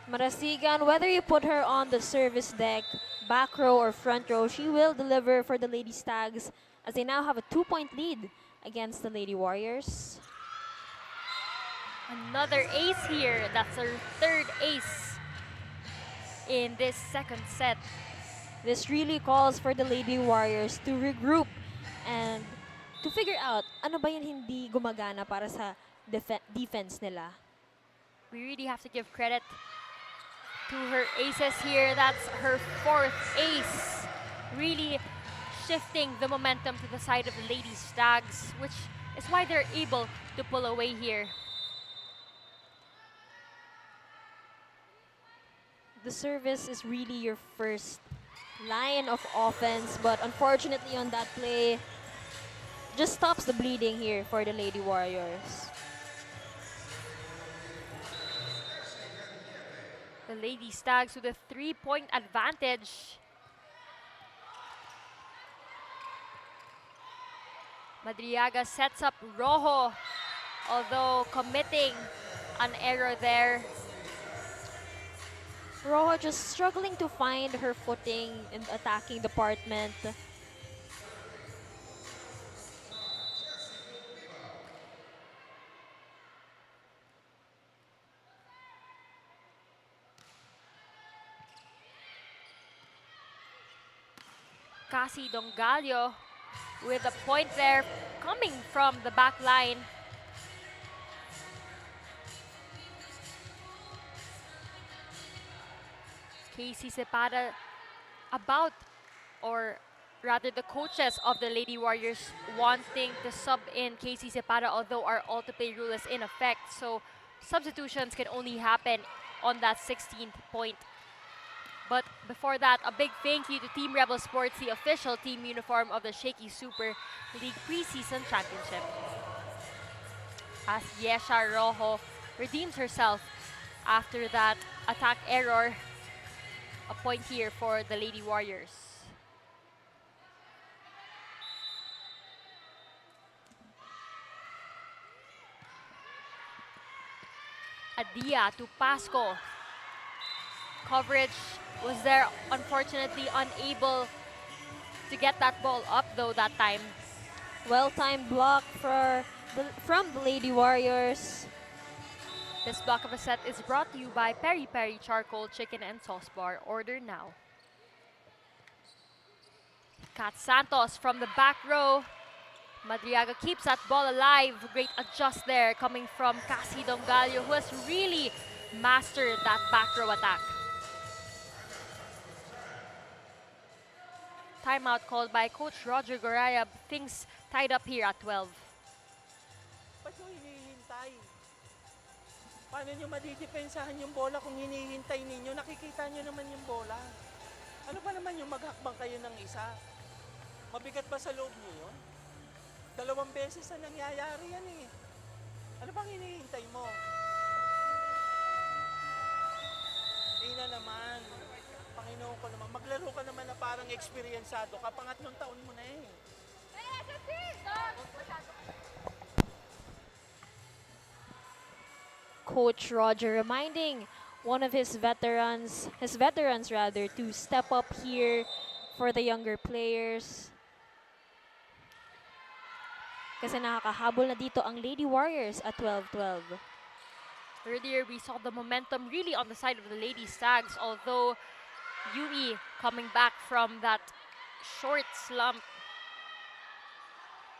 Marasigan, whether you put her on the service deck, back row or front row, she will deliver for the Lady Stags as they now have a 2-point lead against the Lady Warriors. Another ace here. That's her third ace in this second set. This really calls for the Lady Warriors to regroup and to figure out ano ba yung hindi gumagana para sa defense nila. We really have to give credit to her aces here. That's her fourth ace. Really shifting the momentum to the side of the Lady Stags, which is why they're able to pull away here. The service is really your first line of offense, but unfortunately on that play, just stops the bleeding here for the Lady Warriors. The Lady Stags with a 3-point advantage. Madriaga sets up Rojo, although committing an error there. Rojo just struggling to find her footing in the attacking department. Cassie Dongalio with a point there coming from the back line. Casey Cepeda about, or rather the coaches of the Lady Warriors wanting to sub in Casey Cepeda, although our all-to-play rule is in effect. So substitutions can only happen on that 16th point. But before that, a big thank you to Team Rebel Sports, the official team uniform of the Shakey Super League Preseason Championship. As Yesha Rojo redeems herself after that attack error. A point here for the Lady Warriors. Adia to Pasco. Coverage was there, unfortunately unable to get that ball up though that time. Well-timed block from the Lady Warriors. This block of a set is brought to you by Peri Peri Charcoal Chicken and Sauce Bar. Order now. Kat Santos from the back row. Madriaga keeps that ball alive. Great adjust there coming from Cassie Dongallo, who has really mastered that back row attack. Timeout called by Coach Roger Goraya. Things tied up here at 12. Ba't nyo hinihintay? Paano nyo madidepensahan yung bola kung hinihintay ninyo? Nakikita nyo naman yung bola. Ano pa naman yung maghakbang kayo ng isa? Mabigat ba sa loob nyo yun? 2 beses na nangyayari yan eh. Ano pang hinihintay mo? Ina naman. Panginoon ko naman. Maglaro ka naman na parang eksperyensado ka. Pangatlong taon mo na eh. Coach Roger reminding one of his veterans rather, to step up here for the younger players. Kasi nakakahabol na dito ang Lady Warriors at 12-12. Earlier, we saw the momentum really on the side of the Lady Stags, although Yui coming back from that short slump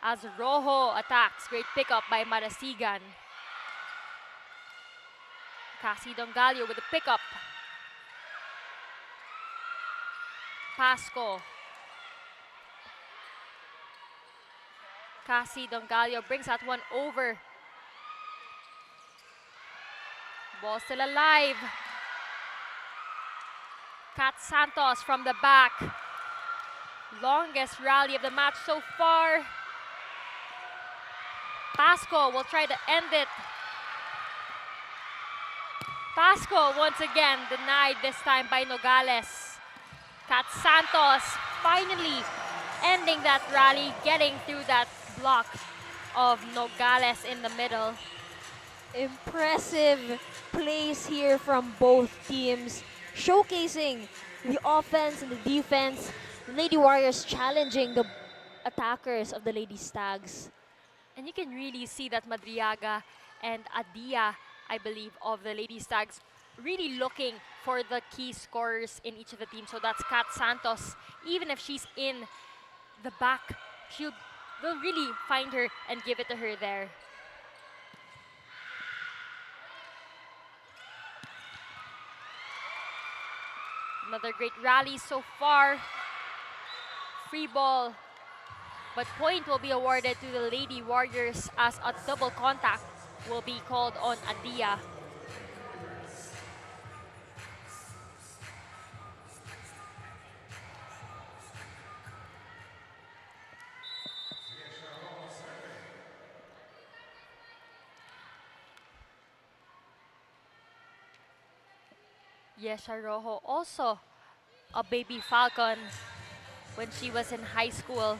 as Rojo attacks. Great pickup by Marasigan. Cassie Dongallo with a pickup. Pasco. Cassie Dongallo brings that one over. Ball still alive. Kat Santos from the back. Longest rally of the match so far. Pasco will try to end it. Pasco once again denied, this time by Nogales. Kat Santos finally ending that rally, getting through that block of Nogales in the middle. Impressive plays here from both teams, showcasing the offense and the defense. Lady Warriors challenging the attackers of the Lady Stags. And you can really see that Madriaga and Adia, I believe, of the Lady Stags, really looking for the key scorers in each of the teams. So that's Kat Santos. Even if she's in the back, they'll really find her and give it to her there. Another great rally so far. Free ball. But point will be awarded to the Lady Warriors as a double contact will be called on Adia. Yesha Rojo, also a baby Falcon when she was in high school.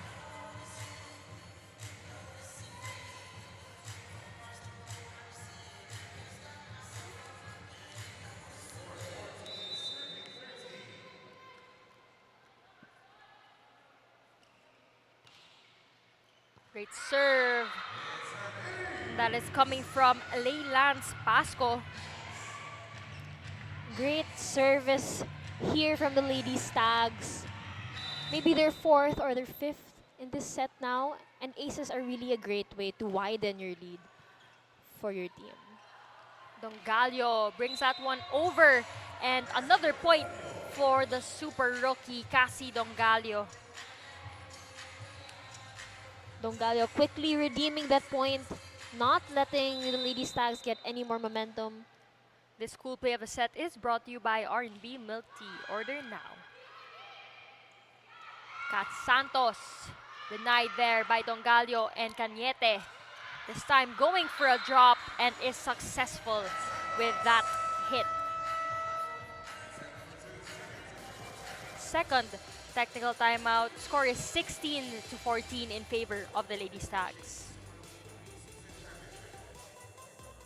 Great serve. That is coming from Leylance Pasco. Great service here from the Lady Stags. Maybe their 4th or their 5th in this set now. And aces are really a great way to widen your lead for your team. Dongallo brings that one over. And another point for the super rookie, Cassie Dongallo. Dongallo quickly redeeming that point, not letting the Lady Stags get any more momentum. This cool play of the set is brought to you by R&B Milk Tea. Order now. Kat Santos denied there by Dongallo and Cañete. This time going for a drop and is successful with that hit. Second technical timeout. Score is 16-14 in favor of the Lady Stags.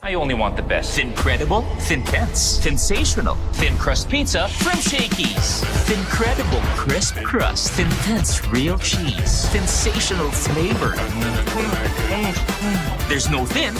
I only want the best. Thincredible, Thintense, Sensational, Thin Crust Pizza from Shakey's. Thincredible crisp crust, Thintense real cheese, sensational flavor. There's no thin.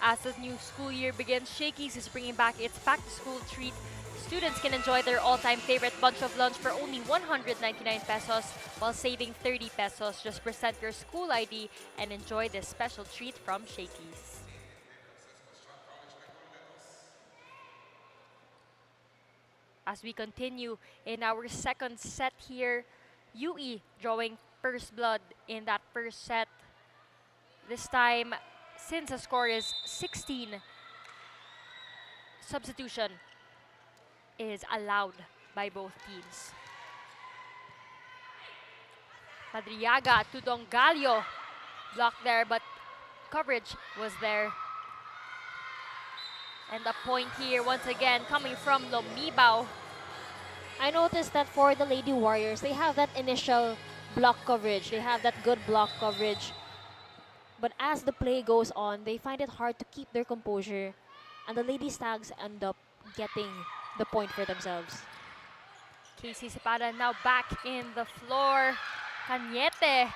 As the new school year begins, Shakey's is bringing back its back-to-school treat. Students can enjoy their all-time favorite bunch of lunch for only 199 pesos while saving 30 pesos. Just present your school ID and enjoy this special treat from Shakey's. As we continue in our second set here, UE drawing first blood in that first set. This time, since the score is 16, substitution is allowed by both teams. Madriaga to Dongalio. Blocked there, but coverage was there. And the point here, once again, coming from Lomibao. I noticed that for the Lady Warriors, they have that initial block coverage. They have that good block coverage. But as the play goes on, they find it hard to keep their composure. And the Lady Stags end up getting the point for themselves. Casey Cepada now back in the floor. Cañete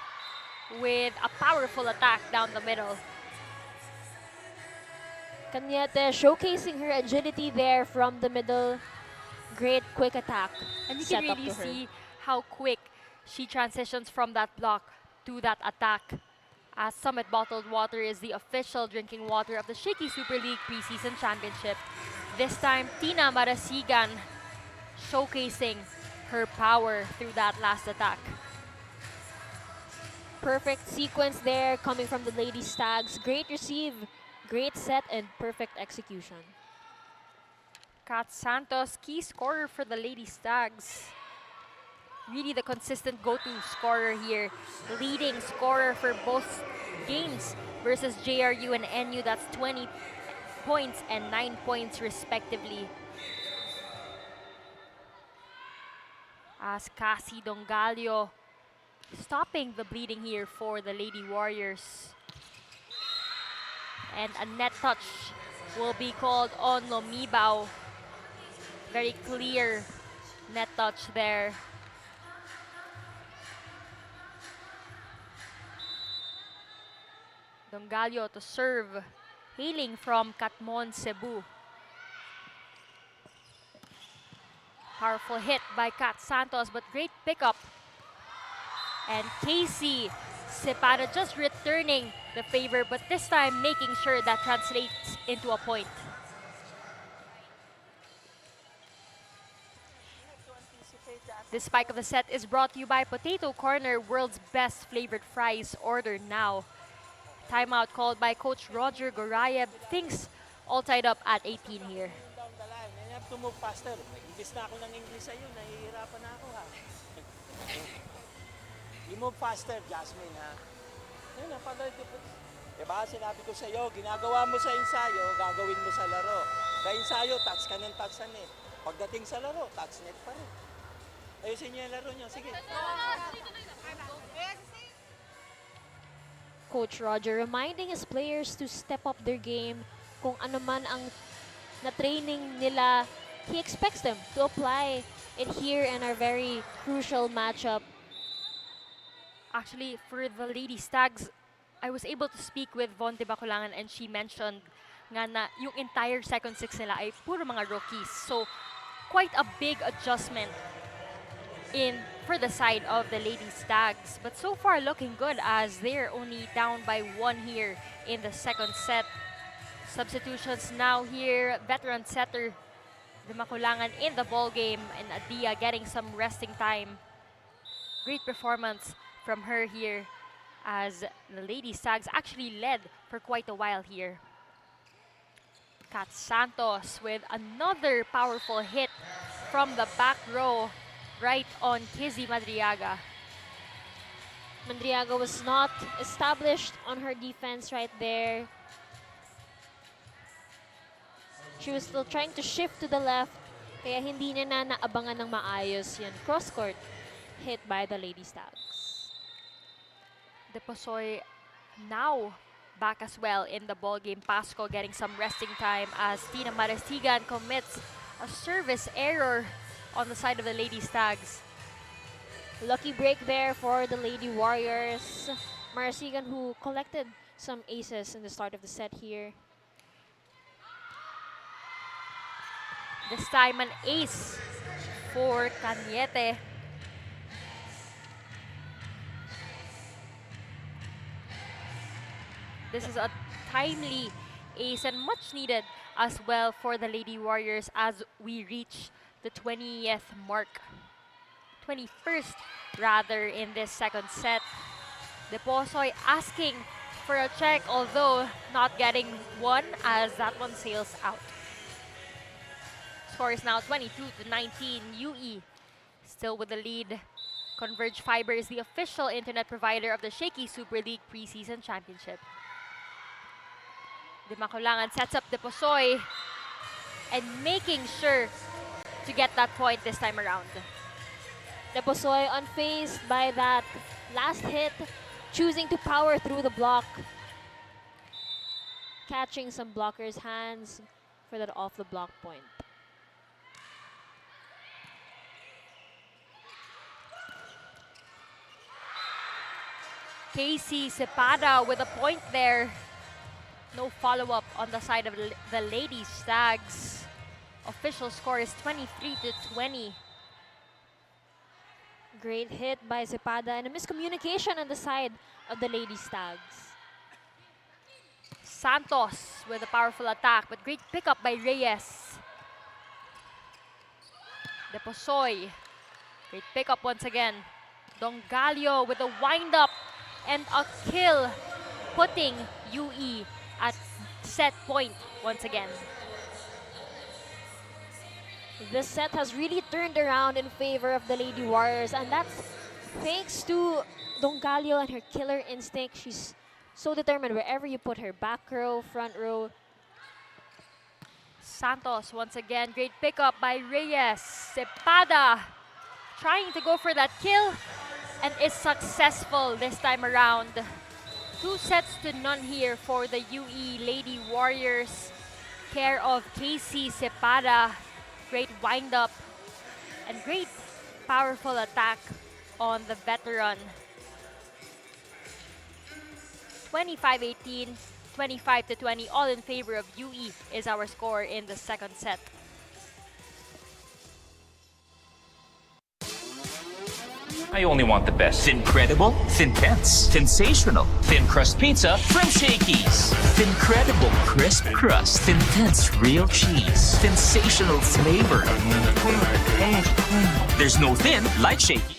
with a powerful attack down the middle. Cañete showcasing her agility there from the middle. Great quick attack. And you set can up really to her. see how quick she transitions from that block to that attack. As Summit Bottled Water is the official drinking water of the Shakey Super League Preseason Championship. This time, Tina Marasigan showcasing her power through that last attack. Perfect sequence there coming from the Lady Stags. Great receive, great set, and perfect execution. Kat Santos, key scorer for the Lady Stags. Really the consistent go-to scorer here. Leading scorer for both games versus JRU and NU. That's 20 points and 9 points respectively. As Cassie Dongalio stopping the bleeding here for the Lady Warriors. And a net touch will be called on Lomibao. Very clear net touch there. Dongalio to serve, hailing from Catmon, Cebu. Powerful hit by Kat Santos, but great pickup. And Casey Cepada just returning the favor, but this time making sure that translates into a point. This spike of the set is brought to you by Potato Corner, world's best flavored fries. Order now. Timeout called by Coach Roger Gorayev. Things all tied up at 18 here. Down the line, and you have to move faster. Imbis na ako ng English sa'yo, nahihirapan na ako ha. You move faster, Jasmine ha. Yun, diba, sinabi ko sa'yo, ginagawa mo sa ensayo, gagawin mo sa laro. Sa ensayo, touch ka ng touch eh. Pagdating sa laro, touch net pa rin. Ayusin niyo yung laro niyo, sige. Coach Roger reminding his players to step up their game. Kung ano man ang na-training nila, he expects them to apply it here in our very crucial matchup. Actually, for the Lady Stags, I was able to speak with Von de Baculangan and she mentioned nga na yung entire second six nila ay puro mga rookies. So, quite a big adjustment for the side of the Lady Stags. But so far, looking good as they're only down by 1 here in the second set. Substitutions now here. Veteran setter de Maculangan in the ball game and Adia getting some resting time. Great performance from her here as the Lady Stags actually led for quite a while here. Kat Santos with another powerful hit from the back row right on Kizzy Madriaga. Mandriaga was not established on her defense right there. She was still trying to shift to the left, kaya hindi niya na naabangan ng maayos yun. Cross-court hit by the Lady Stags. Deposoy now back as well in the ball game. Pasco getting some resting time as Tina Marestigan commits a service error on the side of the Lady Stags. Lucky break there for the Lady Warriors. Marasigan, who collected some aces in the start of the set here. This time an ace for Cañete. This is a timely ace and much needed as well for the Lady Warriors as we reach the 20th mark. 21st rather in this second set. Deposoy asking for a check, although not getting one as that one sails out. Score is now 22-19. UE still with the lead. Converge Fiber is the official internet provider of the Shakey Super League Preseason Championship. Di Makulangan sets up Deposoy and making sure to get that point this time around. Deposoy unfazed by that last hit, choosing to power through the block. Catching some blockers' hands for that off the block point. Casey Cepada with a point there. No follow-up on the side of the Lady Stags. Official score is 23-20. Great hit by Cepada and a miscommunication on the side of the Lady Stags. Santos with a powerful attack, but great pickup by Reyes. Deposoy, great pickup once again. Dongalio with a wind-up and a kill, putting UE at set point once again. This set has really turned around in favor of the Lady Warriors, and that's thanks to Dongalio and her killer instinct. She's so determined wherever you put her, back row, front row. Santos once again, great pickup by Reyes. Cepada trying to go for that kill and is successful this time around. 2-0 here for the UE Lady Warriors. Care of Casey Cepada. Great wind-up and great powerful attack on the veteran. 25-18, 25-20, all in favor of UE is our score in the second set. I only want the best. Incredible, Thintense, sensational, thin crust pizza from Shakey's. Incredible crisp crust, Thintense real cheese, sensational flavor. There's no thin like Shakey.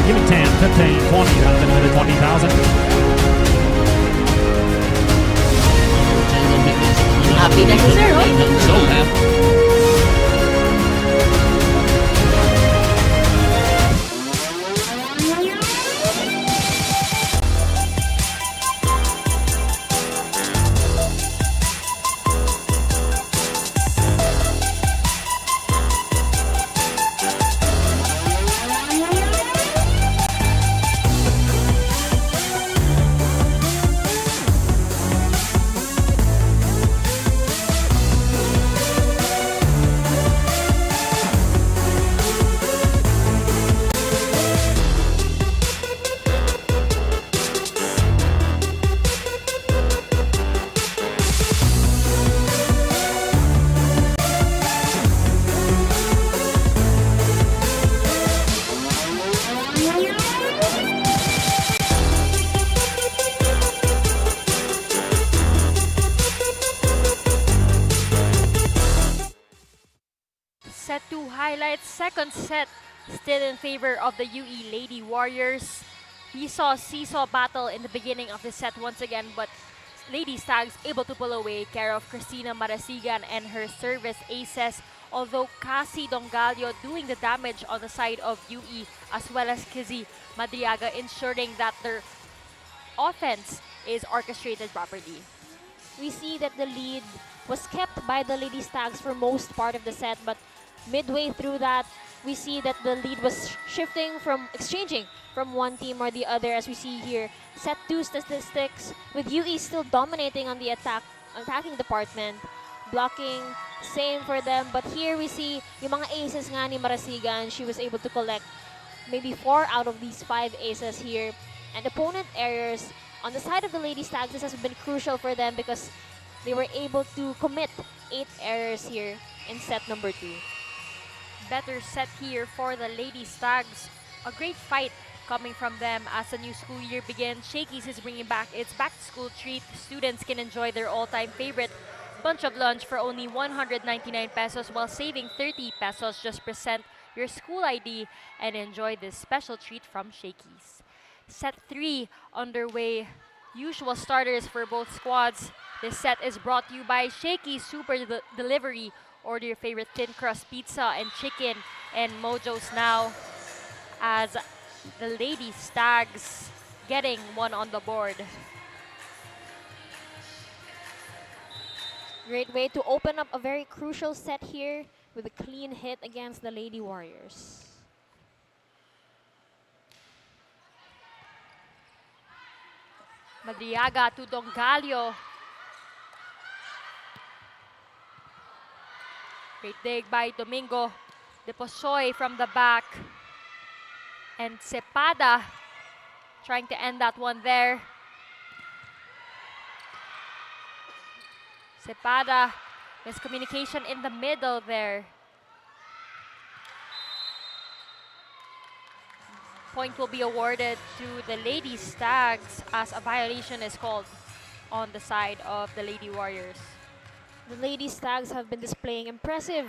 Give me 10, 15, 20, down to the 20,000. Happy na sir, oh. So happy. set 2 highlights. Second set still in favor of the UE Lady Warriors. We saw seesaw battle in the beginning of the set once again, but Lady Stags able to pull away care of Christina Marasigan and her service aces, although Cassie Dongalio doing the damage on the side of UE as well as Kizzy Madriaga, ensuring that their offense is orchestrated properly. We see that the lead was kept by the Lady Stags for most part of the set, but midway through that, we see that the lead was shifting from exchanging from one team or the other, as we see here. Set 2 statistics with UE still dominating on the attacking department. Blocking, same for them. But here we see yung mga aces nga ni Marasigan. She was able to collect maybe 4 out of these 5 aces here. And opponent errors on the side of the Lady Stags, this has been crucial for them because they were able to commit 8 errors here in set number 2. Better set here for the Lady Stags. A great fight coming from them as the new school year begins. Shakey's is bringing back its back-to-school treat. Students can enjoy their all-time favorite bunch of lunch for only 199 pesos while saving 30 pesos. Just present your school ID and enjoy this special treat from Shakey's. Set 3 underway. Usual starters for both squads. This set is brought to you by Shakey's Super Delivery. Order your favorite thin crust pizza and chicken and Mojos now, as the Lady Stags getting one on the board. Great way to open up a very crucial set here with a clean hit against the Lady Warriors. Madriaga to Dongalio. Great dig by Domingo. Deposoy from the back. And Cepada trying to end that one there. Cepada, miscommunication in the middle there. Point will be awarded to the Lady Stags as a violation is called on the side of the Lady Warriors. The Lady Stags have been displaying impressive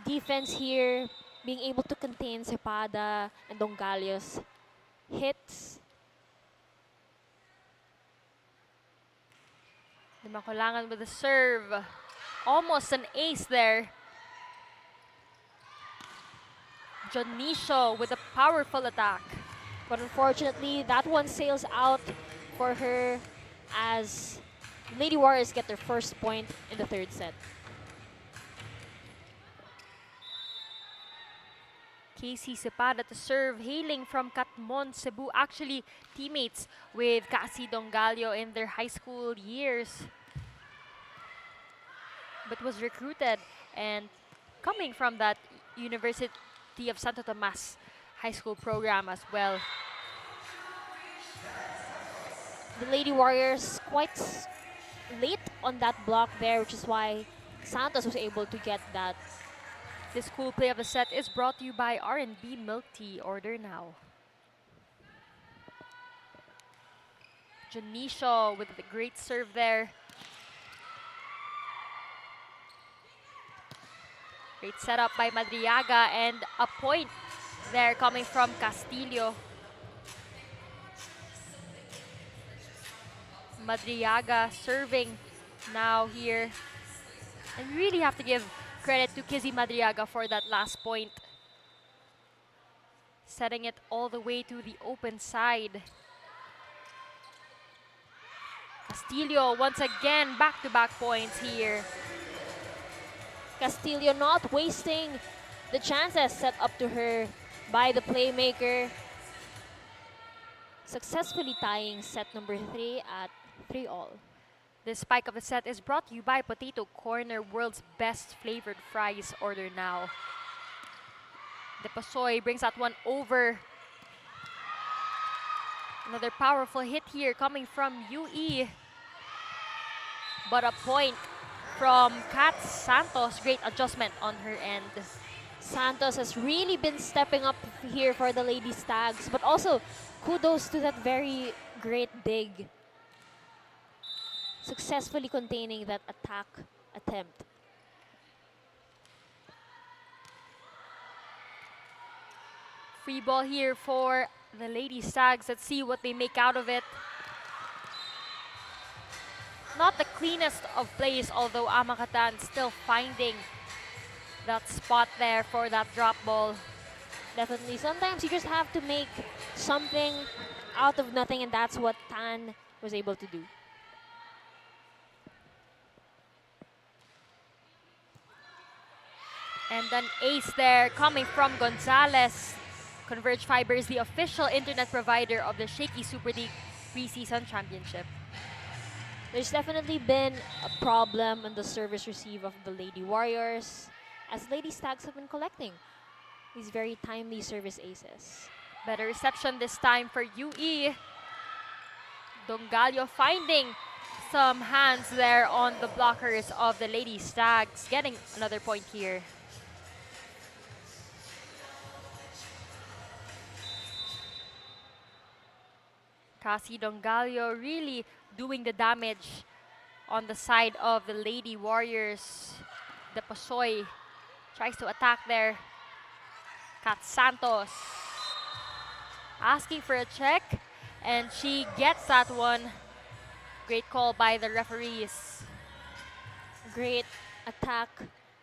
defense here, being able to contain Cepada and Dongalio's hits. Makulangan with the serve. Almost an ace there. Jonicio with a powerful attack. But unfortunately, that one sails out for her as Lady Warriors get their first point in the third set. Casey Cepada to serve, hailing from Catmon, Cebu. Actually, teammates with Cassie Dongalio in their high school years. But was recruited and coming from that University of Santo Tomas high school program as well. The Lady Warriors quite late on that block there, which is why Santos was able to get that. This cool play of the set is brought to you by R&B Milk Tea. Order now. Jonicio with the great serve there. Great setup by Madriaga and a point there coming from Castillo. Madriaga serving now here. And we really have to give credit to Kizzy Madriaga for that last point. Setting it all the way to the open side. Castillo once again back-to-back points here. Castillo not wasting the chances set up to her by the playmaker. Successfully tying set number 3 at 3-all. This spike of the set is brought to you by Potato Corner, world's best flavored fries. Order now. Deposoy brings that one over. Another powerful hit here coming from UE. But a point from Kat Santos. Great adjustment on her end. Santos has really been stepping up here for the Lady Stags, but also kudos to that very great dig. Successfully containing that attack attempt. Free ball here for the Lady Stags. Let's see what they make out of it. Not the cleanest of plays, although Amakatan still finding that spot there for that drop ball. Definitely. Sometimes you just have to make something out of nothing, and that's what Tan was able to do. And an ace there coming from Gonzalez. Converge Fiber is the official internet provider of the Shakey Super League Preseason Championship. There's definitely been a problem on the service receive of the Lady Warriors, as Lady Stags have been collecting these very timely service aces. Better reception this time for UE. Dongalio finding some hands there on the blockers of the Lady Stags, getting another point here. Cassie Dongalio really doing the damage on the side of the Lady Warriors. De Pasoy tries to attack there. Kat Santos asking for a check, and she gets that one. Great call by the referees. Great attack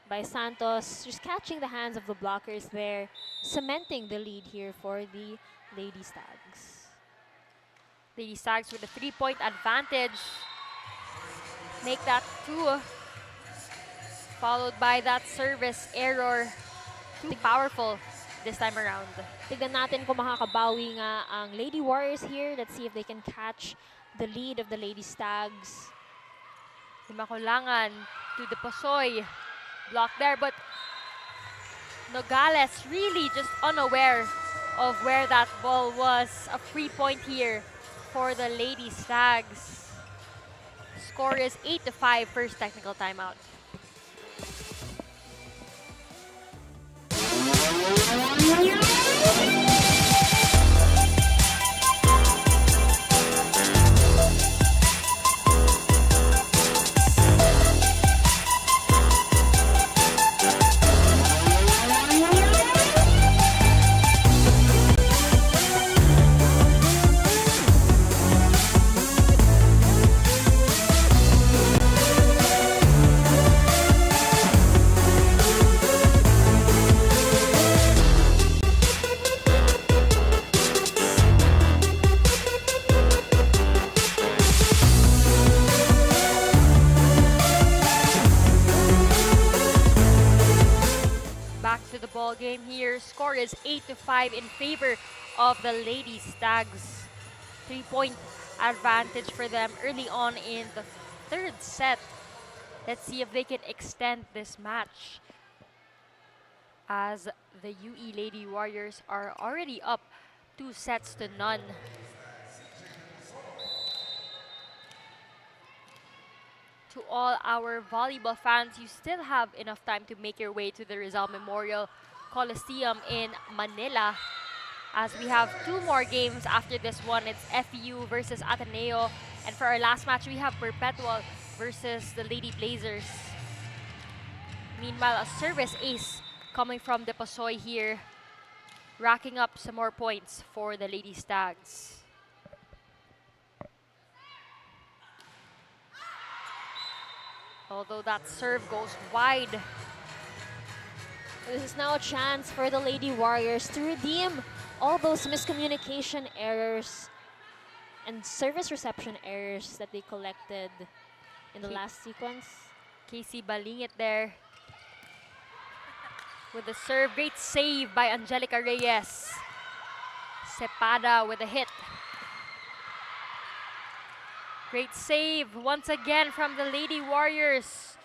by Santos, just catching the hands of the blockers there, cementing the lead here for the Lady Stags. Lady Stags with a 3-point advantage. Make that 2. Followed by that service error. Too powerful this time around. Tignan natin kung makakabawi nga ang Lady Warriors here. Let's see if they can catch the lead of the Lady Stags. Makulangan to the Pasoy. Block there, but Nogales really just unaware of where that ball was. A free point here for the Lady Stags. Score is 8-5, first technical timeout. Game here. Score is 8-5 in favor of the Lady Stags. 3-point advantage for them early on in the third set. Let's see if they can extend this match, as the UE Lady Warriors are already up 2-0. To all our volleyball fans, you still have enough time to make your way to the Rizal Memorial Coliseum in Manila, as we have 2 more games after this one. It's FEU versus Ateneo, and for our last match we have Perpetual versus the Lady Blazers. Meanwhile, a service ace coming from De Pasoy here, racking up some more points for the Lady Stags. Although that serve goes wide. This is now a chance for the Lady Warriors to redeem all those miscommunication errors and service reception errors that they collected in the last sequence. Casey Balingit there with the serve. Great save by Angelica Reyes. Cepada with a hit. Great save once again from the Lady Warriors.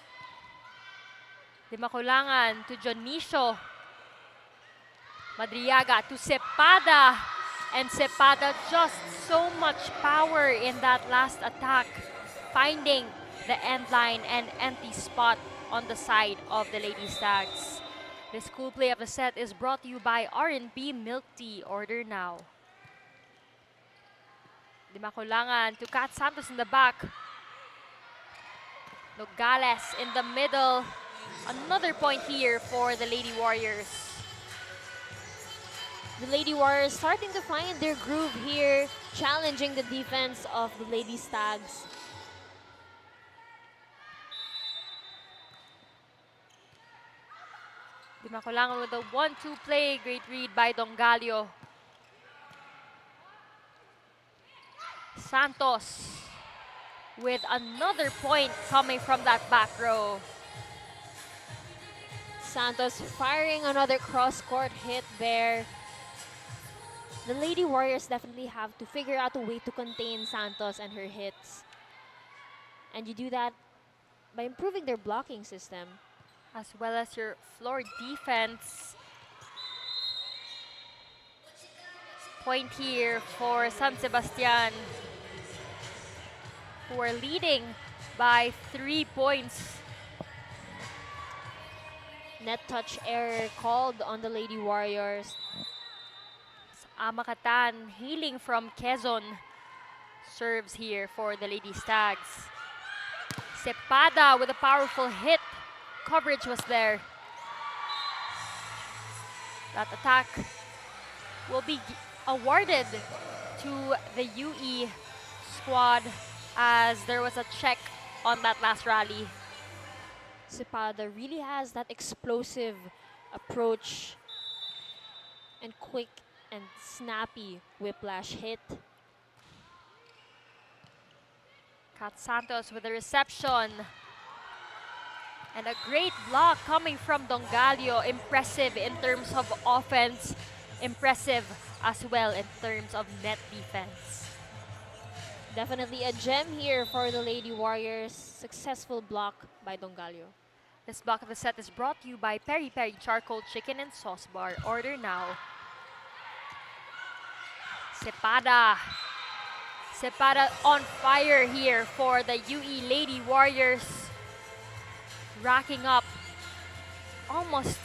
De Maculangan to Jonicio. Madriaga to Cepada. And Cepada, just so much power in that last attack, finding the end line and empty spot on the side of the Lady Stags. This cool play of the set is brought to you by R&B Milk Tea. Order now. De Maculangan to Kat Santos in the back. Nogales in the middle. Another point here for the Lady Warriors. The Lady Warriors starting to find their groove here, challenging the defense of the Lady Stags. Dimakulangan with a 1-2 play. Great read by Dongalio. Santos with another point coming from that back row. Santos firing another cross-court hit there. The Lady Warriors definitely have to figure out a way to contain Santos and her hits. And you do that by improving their blocking system. As well as your floor defense. Point here for San Sebastian, who are leading by 3 points. Net touch error called on the Lady Warriors. Amakatan healing from Quezon serves here for the Lady Stags. Cepada with a powerful hit. Coverage was there. That attack will be awarded to the UE squad as there was a check on that last rally. Cepada really has that explosive approach and quick and snappy whiplash hit. Kat Santos with the reception. And a great block coming from Dongalio. Impressive in terms of offense. Impressive as well in terms of net defense. Definitely a gem here for the Lady Warriors. Successful block by Dongalio. This block of the set is brought to you by Peri Peri Charcoal Chicken and Sauce Bar. Order now. Cepada. Cepada on fire here for the UE Lady Warriors. Racking up almost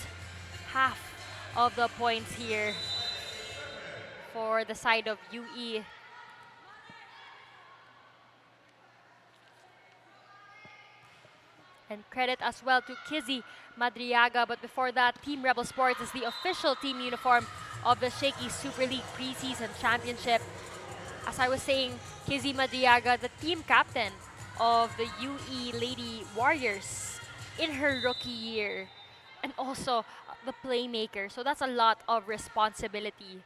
half of the points here for the side of UE. And credit as well to Kizzy Madriaga. But before that, Team Rebel Sports is the official team uniform of the Shakey Super League Preseason Championship. As I was saying, Kizzy Madriaga, the team captain of the UE Lady Warriors in her rookie year, and also the playmaker. So that's a lot of responsibilities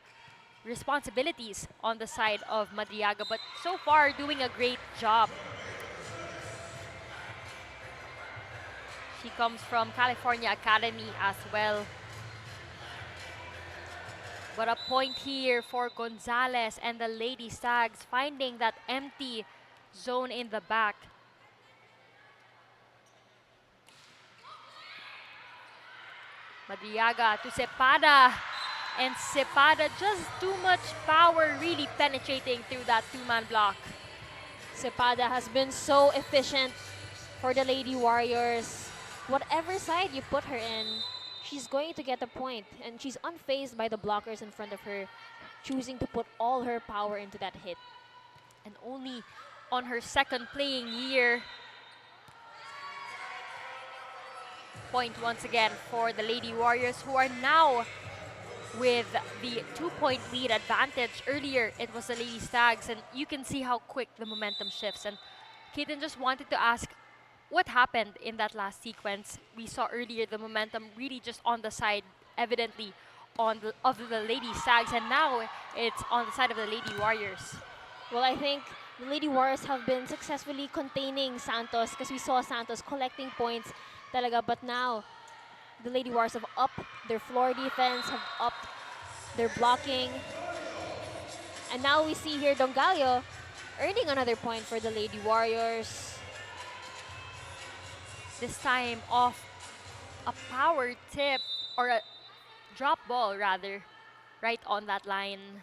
on the side of Madriaga, but so far doing a great job. She comes from California Academy as well. But a point here for Gonzalez and the Lady Stags, finding that empty zone in the back. Madriaga to Cepada. And Cepada, just too much power, really penetrating through that two-man block. Cepada has been so efficient for the Lady Warriors. Whatever side you put her in, she's going to get a point. And she's unfazed by the blockers in front of her, choosing to put all her power into that hit. And only on her second playing year. Point once again for the Lady Warriors, who are now with the 2-point lead advantage. Earlier, it was the Lady Stags, and you can see how quick the momentum shifts. And Kaden just wanted to ask, what happened in that last sequence? We saw earlier the momentum really just on the side, evidently, of the Lady Stags, and now it's on the side of the Lady Warriors. Well, I think the Lady Warriors have been successfully containing Santos, because we saw Santos collecting points talaga, but now the Lady Warriors have upped their floor defense, have upped their blocking. And now we see here Dongalio earning another point for the Lady Warriors. This time off a power tip, or a drop ball rather, right on that line.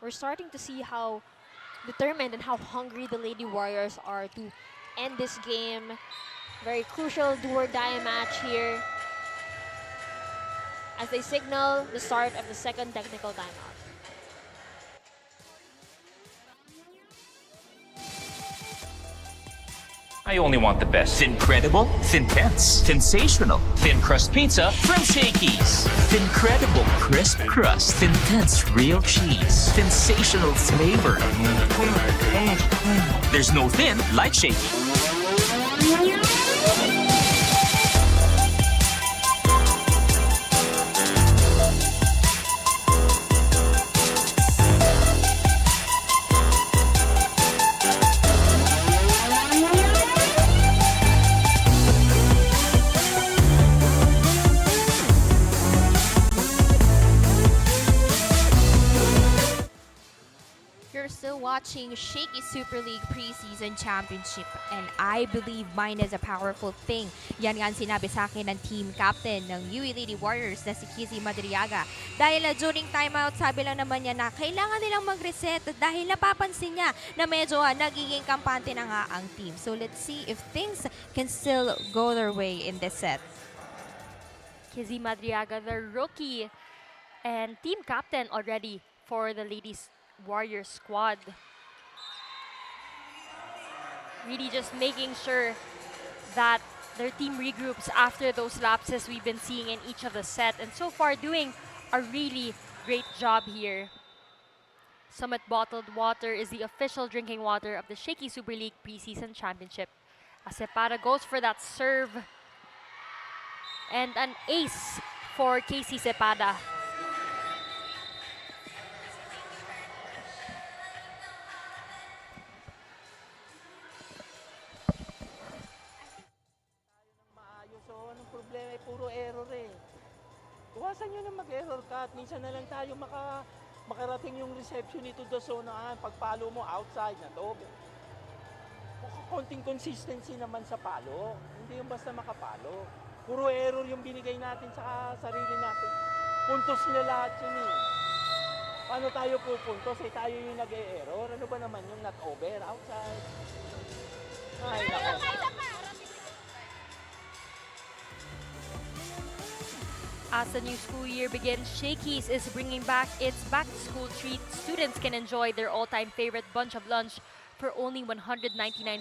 We're starting to see how determined and how hungry the Lady Warriors are to end this game. Very crucial do-or-die match here as they signal the start of the second technical timeout. I only want the best. Thincredible, Thintense, Sensational, Thin Crust Pizza from Shakey's. Thincredible crisp crust, Thintense real cheese, sensational flavor. There's no thin like Shakey. You're still watching Shakey Super League Preseason Championship and I believe mine is a powerful thing. Yan nga ang sinabi sa akin ng team captain ng UE Lady Warriors na si Kizzy Madriaga. Dahil during timeout, sabi lang naman niya na kailangan nilang mag-reset dahil napapansin niya na medyo nagiging kampante na nga ang team. So let's see if things can still go their way in this set. Kizzy Madriaga, the rookie and team captain already for the ladies Warrior squad. Really just making sure that their team regroups after those lapses we've been seeing in each of the set, and so far doing a really great job here. Summit Bottled Water is the official drinking water of the Shakey Super League Preseason Championship. As Separa goes for that serve and an ace for Casey Sepada. Anong problema ay puro error eh. Iwasan nyo na mag-error ka at minsan na lang tayo makarating yung reception ito the zone na pagpalo mo outside na to. Konting consistency naman sa palo. Hindi yung basta makapalo. Puro error yung binigay natin sa sarili natin. Puntos na lahat yun eh. Paano tayo pupuntos? Eh tayo yung nag-e-error. Ano ba naman yung not over outside? Ay, nako. As the new school year begins, Shakey's is bringing back its back-to-school treat. Students can enjoy their all-time favorite bunch of lunch for only 199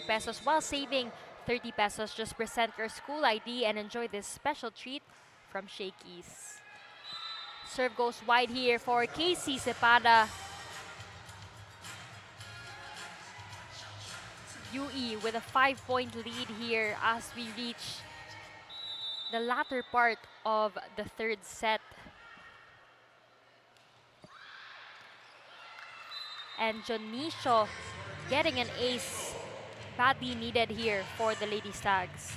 pesos while saving 30 pesos. Just present your school ID and enjoy this special treat from Shakey's. Serve goes wide here for Casey Sepada. UE with a 5-point lead here as we reach the latter part of the third set. And Jonicio getting an ace badly needed here for the Lady Stags.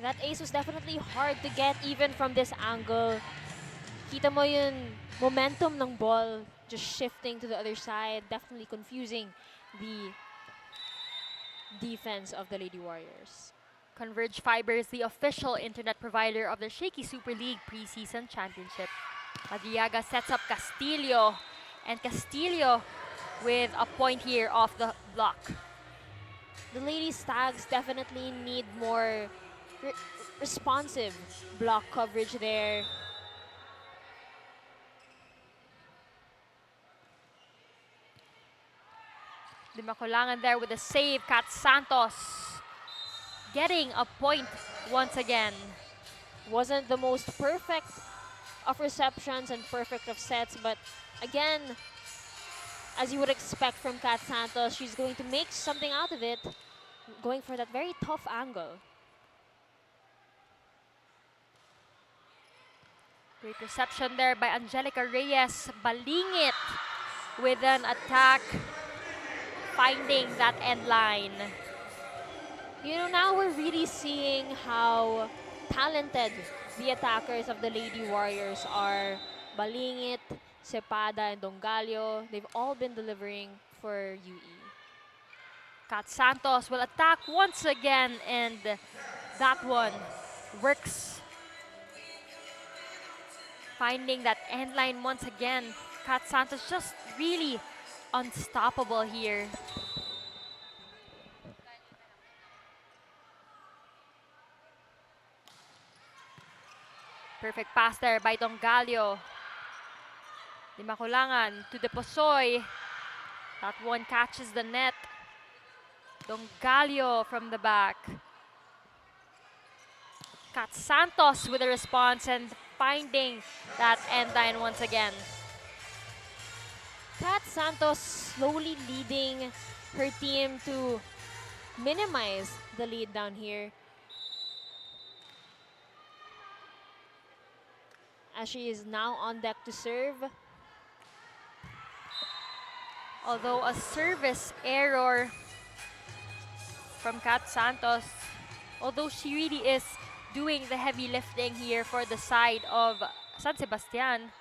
That ace was definitely hard to get even from this angle. Kita mo yung momentum ng ball just shifting to the other side, definitely confusing the defense of the Lady Warriors. Converge Fiber is the official internet provider of the Shakey Super League Preseason Championship. Madriaga sets up Castillo, and Castillo with a point here off the block. The Lady Stags definitely need more responsive block coverage there. Dimakulangan there with a save. Kat Santos getting a point once again. Wasn't the most perfect of receptions and perfect of sets, but again, as you would expect from Kat Santos, she's going to make something out of it, going for that very tough angle. Great reception there by Angelica Reyes. Balingit with an attack, finding that end line. You know, now we're really seeing how talented the attackers of the Lady Warriors are. Balingit, Sepada, and Dongalio, they've all been delivering for UE. Kat Santos will attack once again, and that one works. Finding that end line once again. Kat Santos just really unstoppable here. Perfect pass there by Dongalio. Dimakulangan to the Posoy. That one catches the net. Dongalio from the back. Kat Santos with a response and finding that end line once again. Kat Santos slowly leading her team to minimize the lead down here. As she is now on deck to serve. Although a service error from Kat Santos, although she really is doing the heavy lifting here for the side of San Sebastian,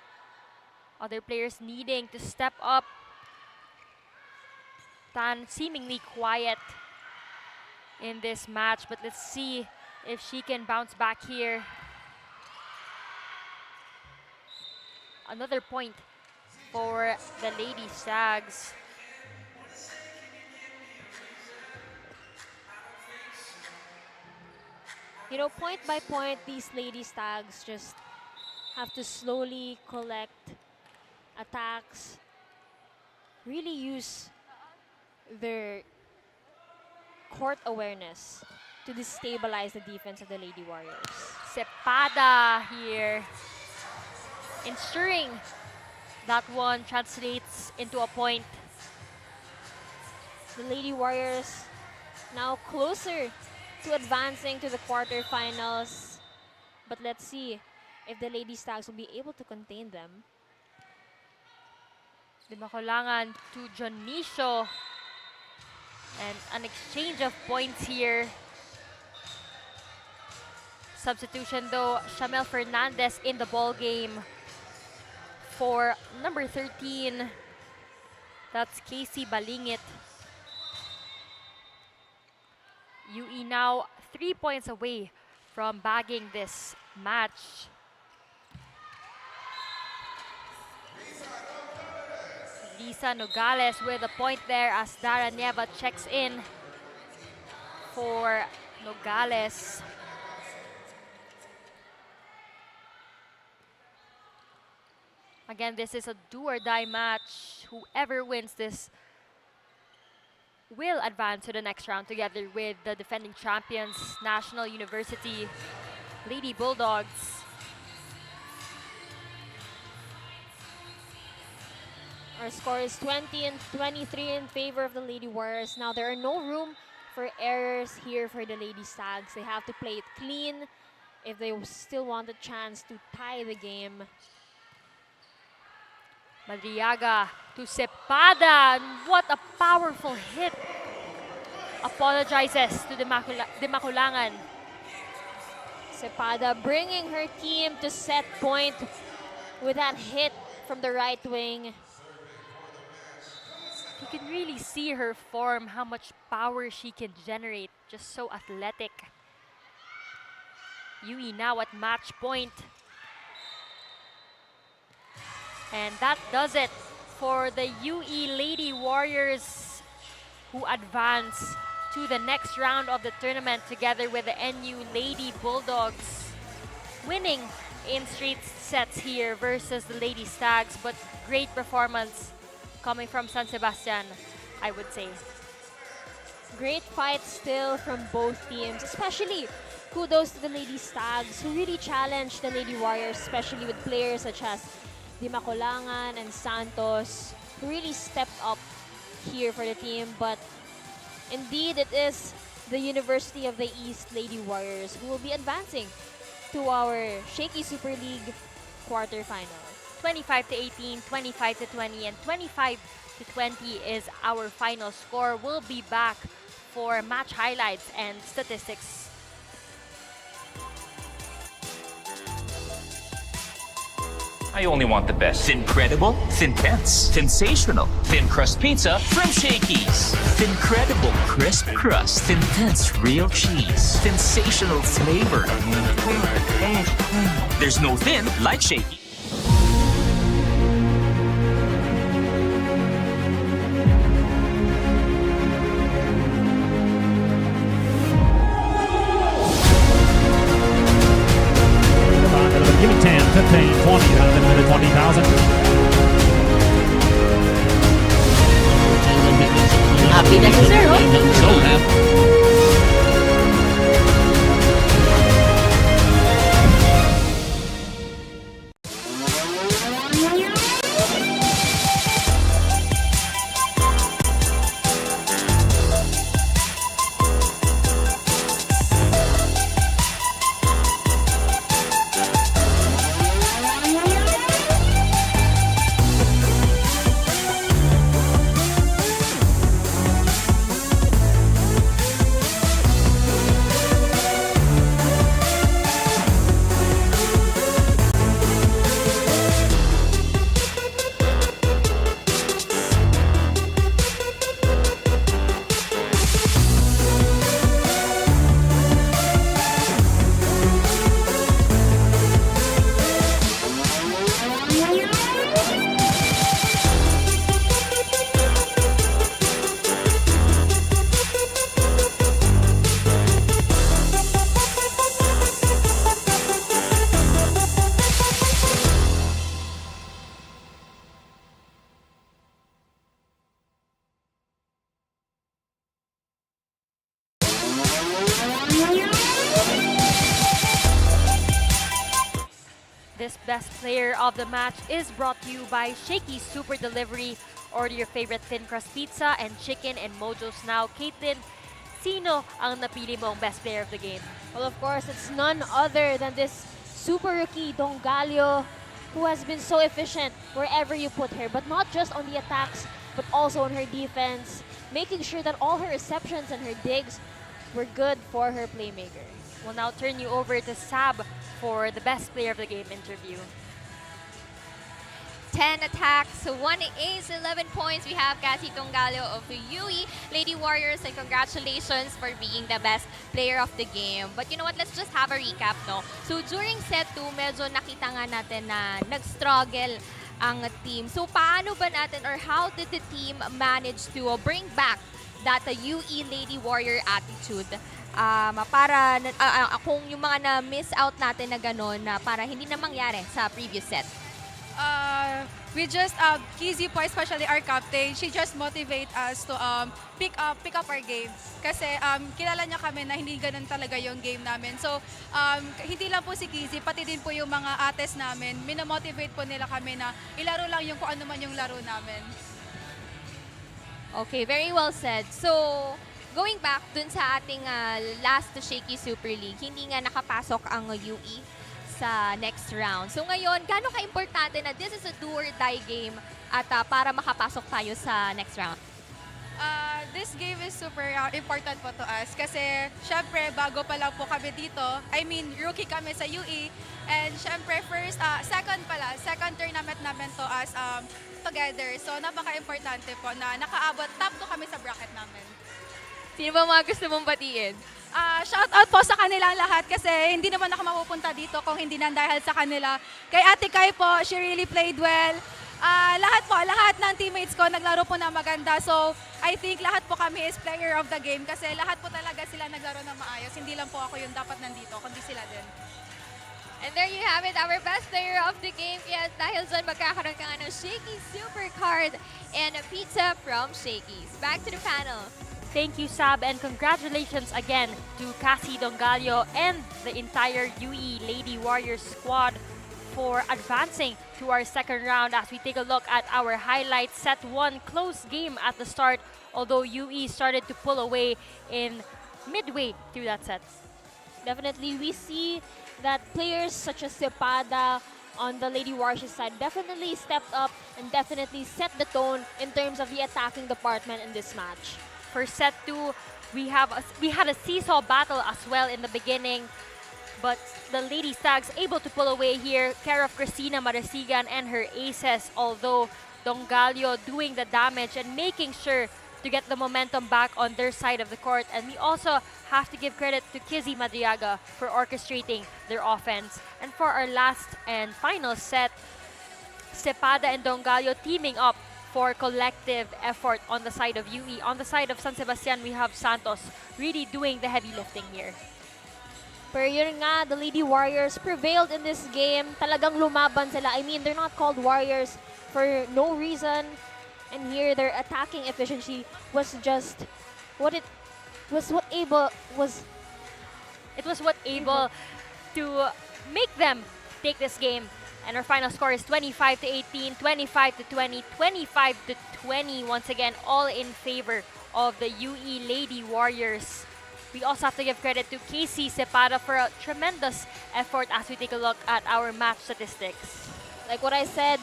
other players needing to step up. Tan seemingly quiet in this match, but let's see if she can bounce back here. Another point for the Lady Stags. You know, point by point, these Lady Stags just have to slowly collect attacks, really use their court awareness to destabilize the defense of the Lady Warriors. Sepada here, ensuring that one translates into a point. The Lady Warriors now closer to advancing to the quarterfinals. But let's see if the Lady Stags will be able to contain them. Di Makulangan to Jonicio. And an exchange of points here. Substitution though, Shamel Fernandez in the ball game for number 13. That's Casey Balingit. UE now 3 points away from bagging this match. Lisa Nogales with a point there as Dara Nieva checks in for Nogales. Again, this is a do-or-die match. Whoever wins this will advance to the next round together with the defending champions, National University Lady Bulldogs. Our score is 20 and 23 in favor of the Lady Warriors. Now, there are no room for errors here for the Lady Stags. They have to play it clean if they still want a chance to tie the game. Madriaga to Sepada. What a powerful hit. Apologizes to De Maculangan. Sepada bringing her team to set point with that hit from the right wing. You can really see her form, how much power she can generate. Just so athletic. UE now at match point. And that does it for the UE Lady Warriors, who advance to the next round of the tournament together with the NU Lady Bulldogs, winning in straight sets here versus the Lady Stags, but great performance coming from San Sebastian, I would say. Great fight still from both teams, especially kudos to the Lady Stags who really challenged the Lady Warriors, especially with players such as Di Maculangan and Santos, who really stepped up here for the team. But indeed, it is the University of the East Lady Warriors who will be advancing to our Shakey Super League quarterfinal. 25-18, 25-20, and 25-20 is our final score. We'll be back for match highlights and statistics. I only want the best. Incredible, Thintense, sensational, thin crust pizza from Shakey's. Incredible crisp crust, Thintense real cheese, sensational flavor. There's no thin like Shakey. Give me 10, 15, 20, another 20,000. Happy next zero. So happy. this best player of the match is brought to you by Shakey Super Delivery. Order your favorite thin crust pizza and chicken and Mojos now. Caitlin, sino ang napili mong best player of the game? Well, of course, it's none other than this super rookie, Dongalio, who has been so efficient wherever you put her, but not just on the attacks, but also on her defense, making sure that all her receptions and her digs were good for her playmaker. We'll now turn you over to Sab for the best player of the game interview. 10 attacks, 1 ace, 11 points. We have Cassie Dongalio of UE Lady Warriors, and congratulations for being the best player of the game. But you know what, let's just have a recap, no? So during set 2, medyo nakita nga natin na nag-struggle ang team. So paano ba natin, or how did the team manage to bring back that UE Lady Warrior attitude? Para kung yung mga na-miss out natin na gano'n, para hindi na mangyari sa previous set. We just Kizzy po, especially our captain, she just motivate us to pick up our game. Kasi kilala niya kami na hindi ganun talaga yung game namin. So hindi lang po si Kizzy, pati din po yung mga ates namin, minamotivate po nila kami na ilaro lang yung kung ano man yung laro namin. Okay, very well said. So, going back dun sa ating last Shakey Super League, hindi nga nakapasok ang UE sa next round. So ngayon, gaano ka-importante na this is a do or die game at para makapasok tayo sa next round? This game is super important po to us kasi syempre bago pa lang po kami dito. I mean, rookie kami sa UE, and syempre second tournament namin to as together. So napaka-importante po na nakaabot top 2 kami sa bracket namin. Sino ba mga gusto mong batiin? Shout out po sa kanilang lahat kasi hindi naman ako mapupunta dito kung hindi na dahil sa kanila. Kay Ate Kai po, she really played well. Lahat ng teammates ko naglaro po na maganda. So, I think lahat po kami is player of the game kasi lahat po talaga sila naglaro na maayos. Hindi lang po ako yung dapat nandito, kundi sila din. And there you have it, our best player of the game. Kaya dahil dyan, magkakaroon ka ng Shakey Super Card and a pizza from Shakey's. Back to the panel. Thank you, Sab, and congratulations again to Cassie Dongalio and the entire UE Lady Warriors squad for advancing to our second round. As we take a look at our highlights, set 1, close game at the start, although UE started to pull away in midway through that set. Definitely, we see that players such as Sepada on the Lady Warriors side definitely stepped up and definitely set the tone in terms of the attacking department in this match. For set 2, we had a seesaw battle as well in the beginning, but the Lady Stags able to pull away here. Care of Christina Marasigan and her aces, although Dongalio doing the damage and making sure to get the momentum back on their side of the court. And we also have to give credit to Kizzy Madriaga for orchestrating their offense. And for our last and final set, Sepada and Dongalio teaming up for collective effort on the side of UE. On the side of San Sebastian, we have Santos really doing the heavy lifting here. Pero yun nga, the Lady Warriors prevailed in this game. Talagang lumaban sila. I mean, they're not called Warriors for no reason. And here, their attacking efficiency was just what able to make them take this game. And our final score is 25-18, 25-20, 25-20. Once again, all in favor of the UE Lady Warriors. We also have to give credit to Casey Sepada for a tremendous effort as we take a look at our match statistics. Like what I said,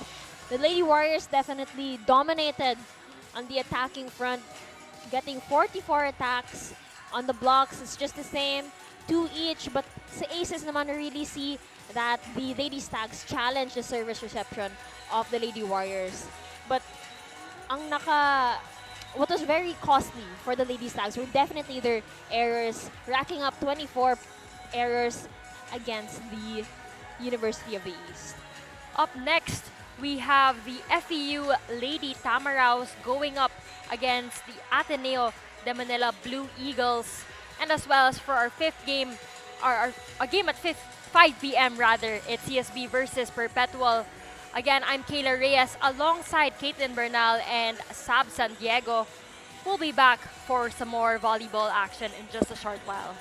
the Lady Warriors definitely dominated on the attacking front, getting 44 attacks. On the blocks, it's just the same, 2 each. But sa aces naman, we really see that the Lady Stags challenge the service reception of the Lady Warriors. But what was very costly for the Lady Stags were definitely their errors, racking up 24 errors against the University of the East. Up next, we have the FEU Lady Tamaraws going up against the Ateneo de Manila Blue Eagles. And as well as for our fifth game, a game at 5 p.m. rather, it's CSB versus Perpetual. Again, I'm Kayla Reyes alongside Caitlin Bernal and Sab San Diego. We'll be back for some more volleyball action in just a short while.